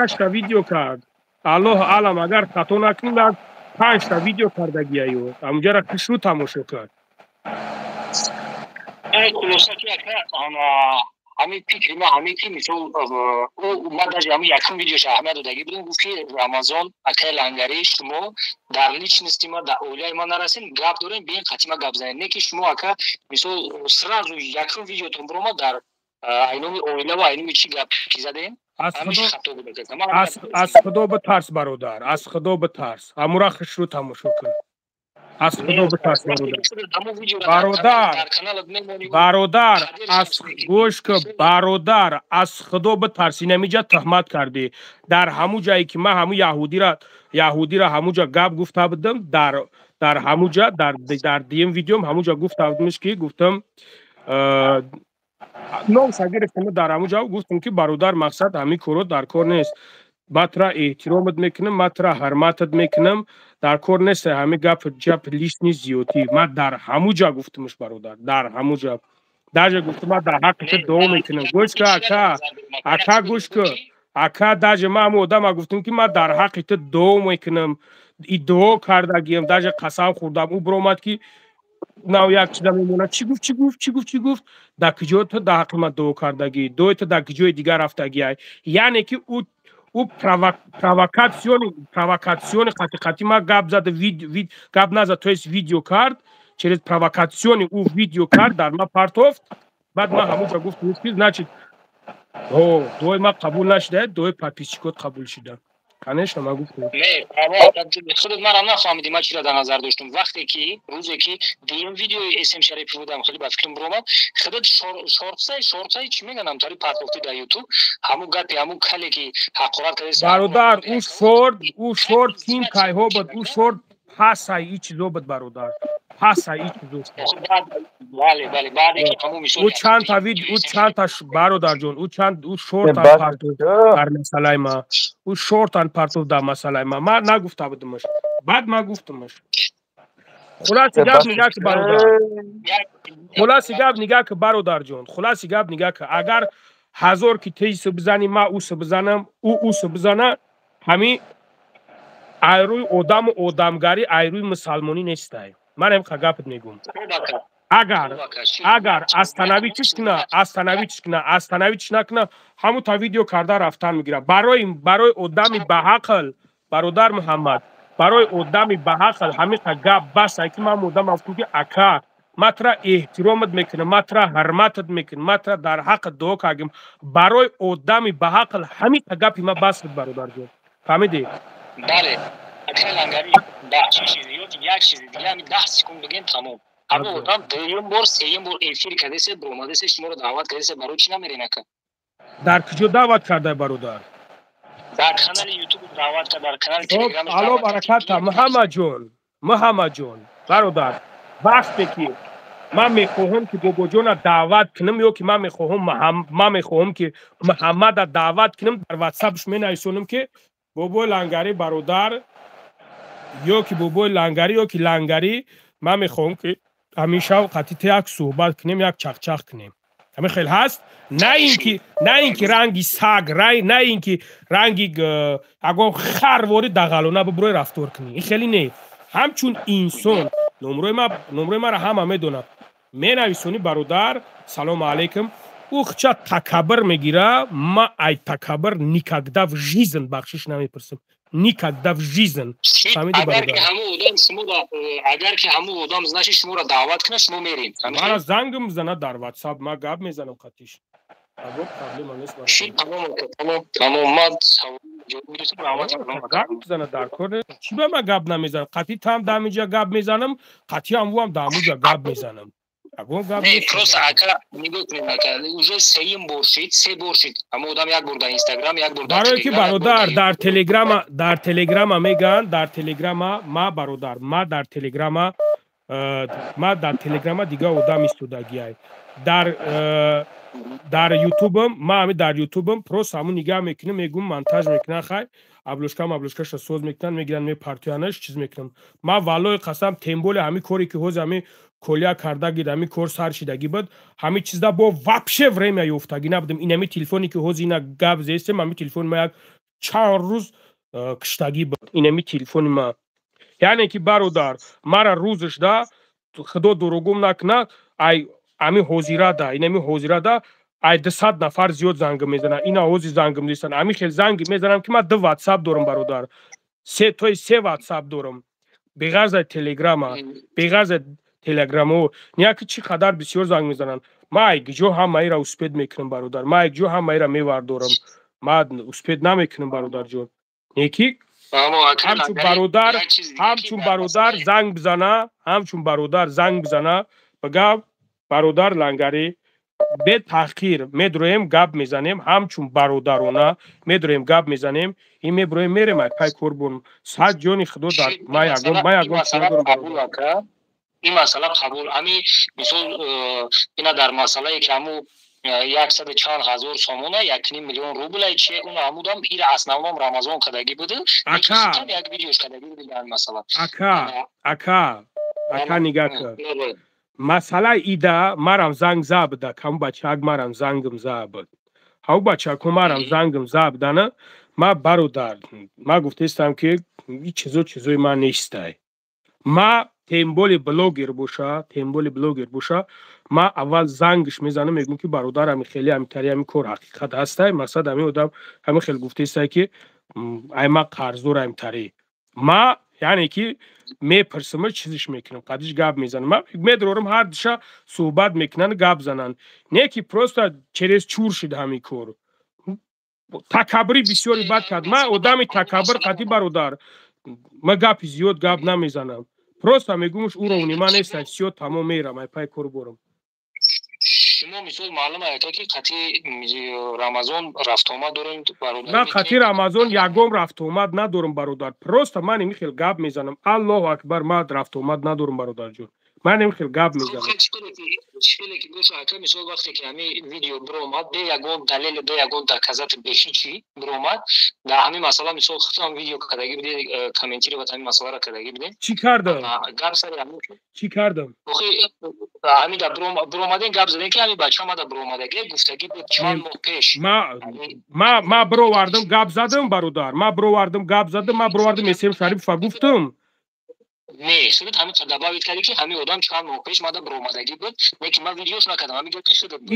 5-6 تا ویدیو کرد الله علم اگر خطا نکنید 5 تا ویدیو کردگی ایو همونجا را خشرو تماشا کن خلاصه که همین فکری ما همین که مثل ما در همین یکم ویدیوش احمد دادگی بودیم گفت که رمضان اکه لنگری شما در لیچ نیستیم در اولیای ما نرسیم گپ داریم بیاین خطیمه گپ زنیم نه که شما اکه مثل سرازو یکم ویدیوتون برو ما در اینومی اولیای و اینومی چی گپ کی زدیم از خدا بترس برادر از خدا بترس همورا خشرو تماشا کن از خدا بترس برادر از گوش که برادر از خدا بترس نمیجا تهمت کردی در همون جایی که من همون یهودی را همون جا گپ گفته بودم در همون جا در دیم ویدیوم همون جا گفته بودمش که گفتم نام گرفتم در همون جا گفتم که برادر مقصد همین کارو در کار نیست ماترا احترامت میکنم ماترا حرمتت میکنم در کار نیست همه گپ لیش نیست زیوتی من در همون جا گفتمش برادر در همون جا در جا گفتم من در حقیقت دعا میکنم گوش که اکا گوش که اکا در جا من آدم گفتم که من در حقیقت دعا میکنم ای دعا کردگیم در جا قسم خوردم او برومد که ناو یک چیزا میمونه چی گفت در کجا تو در حق من دو کردگی دو تو در کجای دیگر رفتگی یعنی که او پرووکاسیون حقیقتی ما گپ زد گپ نزد تویس ویدیو کرد через پرووکاسیون او ویدیو کرد در ما پرتوفت بعد ما همونجا گفتیم значит دوی ما قبول نشده دوی подписчикот قبول شده конечно ما گفتیم نه خودت من هم نفهمیدی من چی را در نظر داشتم وقتی که روزی که دیدم ویدیو اسم شریفی بودم خیلی با فکرم برام خودت شورتای چی میگن هم تاری پرتوفتی در یوتیوب همو گپی همو کلی که حقارت کردی برادر او شورت تیم کایهو بود او شورت پاسای این چیزو بود برادر پاسای این چیزو بله بعد اینکه همو میشد او چند تا او چند تا برادر جون او شورت پرتوف در مسئله ما او شورت پرتوف در مسئله ما نگفته بودمش بعد ما گفتمش خلاص گپ نگاه که برادر خلاص گپ نگاه که برادر جون خلاص گپ نگاه که اگر 1000 که تیس بزنی ما اوس بزنم او اوس بزنه همین ایروی آدم و آدمگاری ایروی مسلمانی نیسته من هم گپت میگم اگر استانوی چش نکنه همون تا ویدیو کرده رفتن میگیره برای آدمی به عقل برادر محمد برای آدمی به عقل همین گپ بس که من آدم افتم که اکا ماترا احترامت میکنه ماترا حرمتت میکنه ماترا در حق دعا کردم برای آدمی به عقل همین گپی ما بس برادر جون فهمیدی بله اکل لنگری چیزی یک چیزی دیگه همین 10 سکند بگیم تمام اما آدم دویم بار سیم بار افیر کردیسه برومادیسه شما رو دعوت کردیسه برای چی نمیری نکن در کجا دعوت کرده برادر در کانال یوتیوب دعوت کرده در کانال تلگرام الو برکت محمد جون برادر وقتی که من میخواهم که بابا جون دعوت کنم یا که من میخواهم که محمد دعوت کنم در واتساپش مینویسونم که بابا لنگری برادر یا که بابا لنگری یا که لنگری من میخواهم که همیشه قطعی یک صحبت کنیم یک چخچخ کنیم همین خیلی هست نه اینکه رنگی سگ نه اینکه رنگی اگه خرواری دغلونه ببروی رفتار کنی این خیلی نه همچون انسان نمره ما را همه میدونم مینویسونی برادر سلام علیکم او خچه تکبر میگیره ما ای تکبر نیکگده و جیزن بخشش نمیپرسم نیکگده و جیزن اگر که همو آدم زنشی شما را دعوت کنه شما میرین من زنگ میزنه در واتساپ ما گپ میزنم خطیش تمام ما گپ میزنه در کار چی به ما گپ نمیزنم قطعی هم دمیجا گپ میزنم قطعی هم دمیجا گپ میزنم نه کروس اکا نگاه کنید نکرد اونجا سیم باشید سه باشید اما آدم یک بار در اینستاگرام یک بار در برای که برادر در تلگرام میگن در تلگرام ما برادر ما در تلگرام دیگه آدم استودگی در یوتیوبم ما همین در یوتیوبم پروس همون نگاه میکنم میگم مونتاژ میکنن خیر ابلوشکاش سوز میکنن میگیرن می پارتیانش چیز میکنم ما والله قسم تمبول همین کوری که هوز همین کولیا کردگی همین کور سر شدگی بود همین چیزا با واپشه وریم یافتگی نبودم این همین تلفنی که هوز اینا گپ زیستم همین تلفن ما یک 4 روز کشتگی بود این همین تلفن ما یعنی که برادر مرا روزش دا خدا دروغم نکنه ای همین حاضره ده این همین حاضره ده ای 200 نفر زیاد زنگ میزنن اینا حوزی زنگ میزنن همین خیلی زنگ میزنم که من 2 واتساپ دارم برادر 3 واتساپ دارم بغرض تلگرام نیا که چی قدر بسیار زنگ میزنن ما یک جو هم مایی را اسپید میکنم برادر ما یک جو هم مایی را میوار دارم ما اسپید نمیکنم برادر جون نیکی همچون برادر زنگ بزنه بگم برادر لنگری به تحقیر میدرویم گپ میزنیم همچون برادرونه میدرویم گپ میزنیم این میبرویم میریم پای قربون صد جون خدا در ما یگم این مسئله قبول همین مثال اینا در مسئله که همو 100 چند هزار سومونه 1.5 میلیون روبل چیه اون همودم این اسنوام رمضان کدگی بوده یک ویدیوش کدگی بوده این مسئله اکا نگاه کن مسئله ایده مرم زنگ زابده کم بچه اگ مرم زنگم زابد هاو بچه که مرم زنگم زابدنه ما برادر ما گفتستم که این چیزوی من نیسته ما темболи блогер боша ма аввал зангш мезанам мегум ки бародар ами хеле амитари ами кор ҳақиқат ҳастай мақсад ами одам ами хел гуфтаистай ки ай ма қарздор амитари ма яъне ки мепирсима чизиш мекунам қадиш гап мезанам ма медорам ҳар диша суҳбат мекунанд гап зананд не ки просто через чур шуда ҳами кор такаббури бисёри бад кард ма одами такаббур қати бародар ма гапи зиёд гап намезанам просто мегумш уро унима нестай всё тамом мерам ай пай кор борам шумо мисол маълум аст ки қати рамазон рафтомад дорем бародар на қати рамазон ягом рафтомад надорам бародар просто ман ин хел гап мезанам аллоҳу акбар ма рафтомад надорам бародарҷон ман ин хел гап мезанам чиле ки боша ака мисол вақте ки ҳами видео биромад бе ягон далел бе ягон доказати бе ҳичи биромад дар ҳамин масъала мисол худам видео кардаги биде комментири ва ҳамин масъаларо кардаги биде чӣ кардам гап сари ҳамин чӣ кардам охи ҳамин да биромаден гап задем ки ҳамин бача омада биромадаги гуфтаги буд чанд моҳ пеш ма бировардам гап задам бародар ма бировардам гап задам ма бировардам месем шарифа гуфтам не шуд ҳамин добавид карди ки ҳамин одам чанд моҳ пеш мада биромадагӣ буд не ки ман видеош накардам ҳамин гапи шуда буд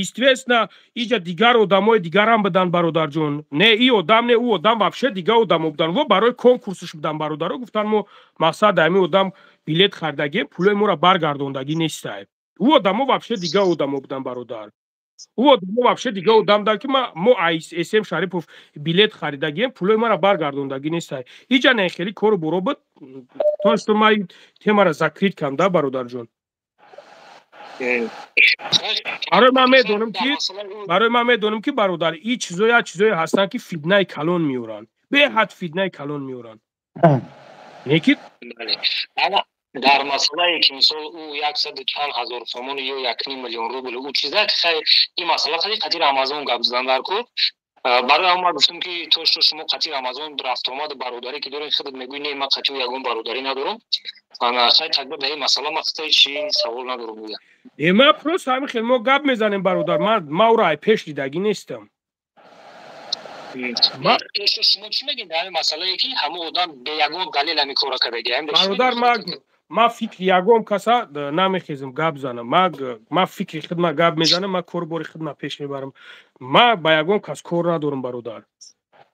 известно иҷа дигар одамои дигарам будан бародарҷон не и одам не ӯ одам вообще дигар одамо будан во барои конкурсиш будан бародаро гуфтан мо мақсад ҳамин одам билет хардагем пулои моро баргардондагӣ нестай ӯ одамо вообще дигар одамо будан бародар ӯ одамо вообще дигар одам будан ки мо см шарипов билет харидагем пулои маро баргардондагӣ нестай иҷа не хеле кори боро буд то что ма темаро закрит кам да бародарҷон барои ман медонам ки бародар и чизое ҳастанд ки фитнаи калон меоранд беҳад фитнаи калон меоранд не ки дар масъалае ки мисол ӯ 100,000 сомон ё 1,5 миллион рубл ӯ чиза ин масъала қати рамазон гап задан дар кор барои ҳама гуфтам ки то что шумо қати рамазон рафтомаду бародарӣ ки дорем худат мегӯӣ не ман қати ягон бародарӣ надорам хай такбир дар ин масъала ман қатай чи савол надорам гӯям ма просто ҳамин хел мо гап мезанем бародар ман ӯро ай пеш дидагӣ нестам шумо чӣ мегӯед дар ҳамин масъалае ки ҳама одам бе ягон далел ҳамин кора кардаги бародар ма фикри ягон каса намехезам гап занам ма фикри хидма гап мезанам ма корбори хидма пеш мебарам ма ба ягон кас кор надорам бародар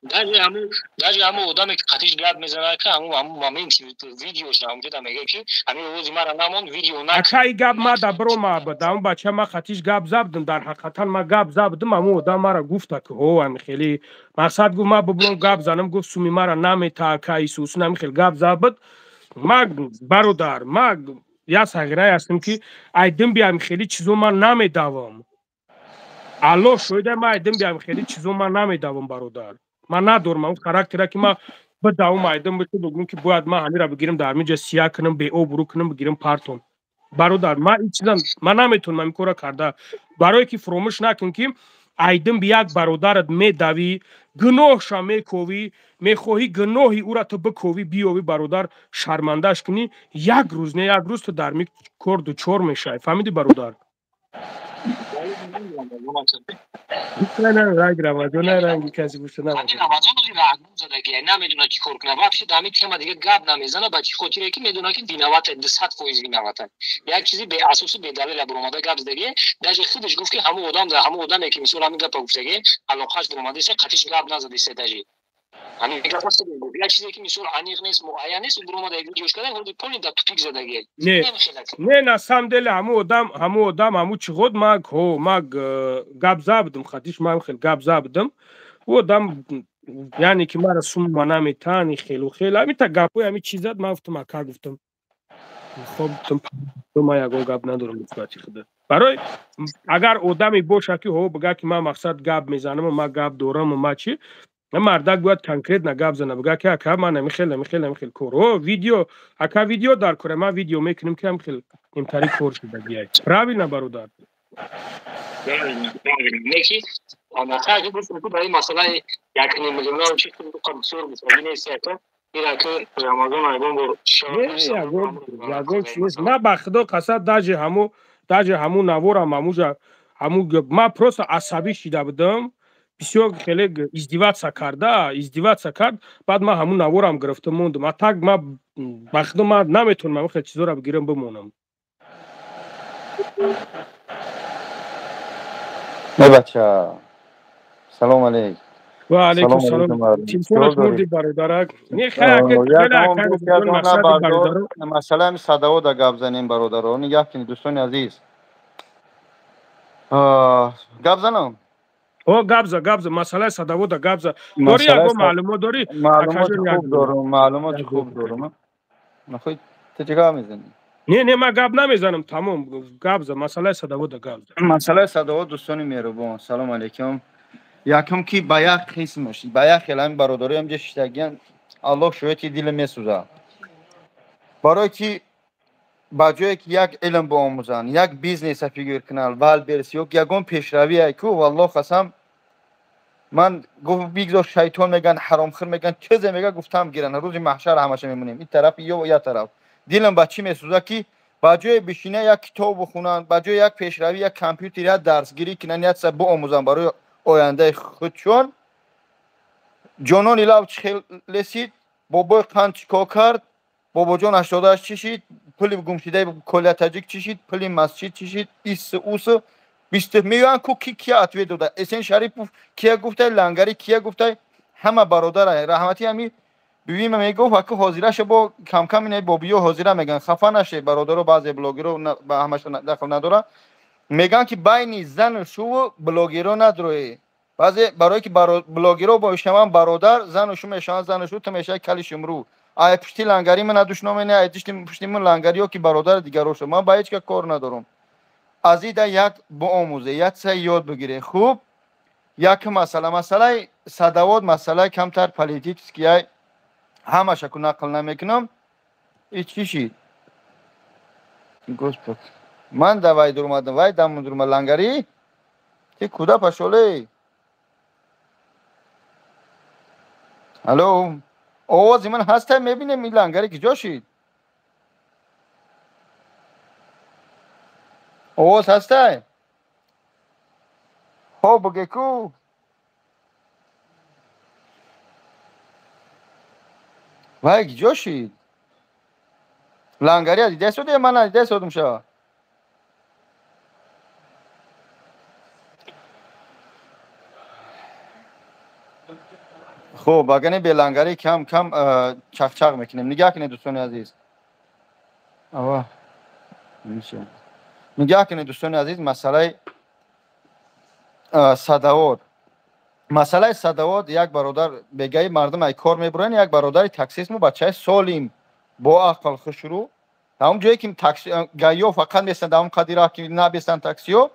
даже ҳамон одаме ки қатиш гап мезанад ки ҳамон моменти видеош ҳамҷода мега ки ҳамин овози мара намонд видео ака и гап ма да бирома ҳамон бача ма қатиш гап забдам дар ҳақиқатан ма гап забдам ҳамон одам мара гуфта ки ҳо ҳамин хеле мақсад гуфт ма бибурам гап занам гуфт суми мара намета ака исусин ҳамин хел гап забд ма бародар ма я сагирай ҳастам ки айдин биям хеле чизо ман намедавам алло шоида ма айдин биям хеле чизо ман намедавам бародар ман надорам ҳамн характера ки ма бидавам айдин бишо бигӯям ки бояд ман ҳамира бигирам дар ҳамин ҷа сия кунам беоб рӯ кунам бигирам партон бародар ма ин чиза ман наметавонам ин кора карда барое ки фуромӯш накун ки айдин би як бародарат медавӣ гуноҳша мековӣ мехоҳӣ гуноҳи ӯра ту биковӣ биёвӣ бародар шармандаш кунӣ як рӯз не як рӯз ту дар ми кор дучор мешавӣ фаҳмидӣ бародар рамазони каси намедонад чӣ кор кунад вообще дар ҳамин тема дига гап намезанад ба чӣ хотире ки медонад ки виноват 100% виноват як чизи беасосу бедалел биромада гап задаги даже худаш гуфт ки ҳамон одаме ки мисол ҳамин гапа гуфтаги алоқаш биромадиса қатиш гап назадиса даже ҳамин гапа як чизе ки мисол аниқ нест муайян нест биромада видеош кардан ҳоди пони да тупик задаги не на самом деле ҳамон одам ҳамун чиғод ма гап забдам қатиш ма хел гап забдам ӯ одам яъне ки мара сумма наметани хелу хел ҳамита гапҳои ҳамин чизат ман гуфтам ака гуфтам хоб ма ягон гап надорам нисбати худат барои агар одаме боша ки ҳо бигӯяд ки ман мақсад гап мезанам ма гап дорам ма чӣ мардак бояд конкретно гап зана бигӯяд ки ака ман ҳамин хел кор видео ака видео дар кора ман видео мекунам ки ҳамин хел имтари кор шудагиай правильно бародар неки анақа гуфт дар ин масъалаи 1,5 миллион чи бисёр гуфтагӣ нест ира ки рамазон ягон бор ягон чиз ма ба худо қасад даже ҳамун наворам ҳамун ма просто асабӣ шида будам بسیار خیلی ازدواج کرد بعد من همون نوارم گرفتم موندم اتاق ما بخدم ما نمیتونم خیلی چیزا رو بگیرم بمونم بچه سلام علیک و علیکم سلام سلام علیکم تلفنش موردی برادرک نه خیلی یک همون اکر دوست بدون کردم مقصد بردار برادر مسئله هم صداو دا گپ زنیم برادران یکی دوستان عزیز گپ زنم او گابز مسئله صداوت گابز داری مسئله اگه معلومات داری معلومات اکاژن خوب یاد دارم معلومات خوب دارم نخوای تو چیکار میزنی نه من گاب نمیزنم تمام گابز مسئله صداوت گابز مسئله صداوت دوستان مهربان سلام علیکم یکم کی با یک قسمش با یک خیلی برادری هم جشتگین الله شویتی دل میسوزه برای کی با جایی که یک علم با آموزن یک بیزنس فیگور کنال وال برسی یک یگان پیشروی ای کو والله قسم من گفت بیگذار شیطان میگن حرام خور میگن چه میگه گفتم گیرن روز محشر همش میمونیم این طرف یا طرف دلم با چی میسوزه کی با جای بشینه یک کتاب بخونن با جای یک پیشروی یک کامپیوتر یا درس گیری کنن یا با آموزن برای آینده خودشون جانان ایلاو چخیل لسید بابا قند چیکار کرد بابا جان 88 چشید پلی گمشیده کلیه تاجیک چشید پلی مسجد چشید ایس اوس 20 میلیون کو کی اتوی داده اسن شریف کیا گفته لنگری کیا گفته همه برادر رحمتی همی ببین میگفت که حاضرش با کم کم اینه بابیو حاضر میگن خفه نشه برادر بعض بلاگرها با همش دخل نداره میگن که بین زن شو بلاگرها نداره بعضی برای که بلاگرها با شما برادر زن و شو میشن زن و شو تو میشه کلی شمرو ای پشتی لنگری من ندوشنامه نه ای پشتی من لنگریو که برادر دیگر رو من با هیچ کار ندارم از این یک با آموزه یک سه یاد بگیره خوب یک مسئله صدوات مسئله کمتر پالیتیکس که همه شکل نقل نمیکنم هیچ چیزی گوش بک من دوای درمادم وای دم درم لنگری تی کدا پشوله الو آواز من هسته میبینم این لنگری که جاشید آواز هسته خب بگه کو وای که جاشید لنگری از دیده سوده من از دیده سودم شا خب اگه به لنگری کم کم چخ میکنیم نگاه کنید دوستان عزیز آوه میشه نگاه کنید دوستان عزیز مسئله صدوات مسئله صدوات یک برادر بگه مردم ای کار میبرن یک برادر تاکسیست مو بچه سالیم با عقل خوشرو همون جایی که تاکسی گایو فقط میستن دام قدیرا که نبیستن تاکسیو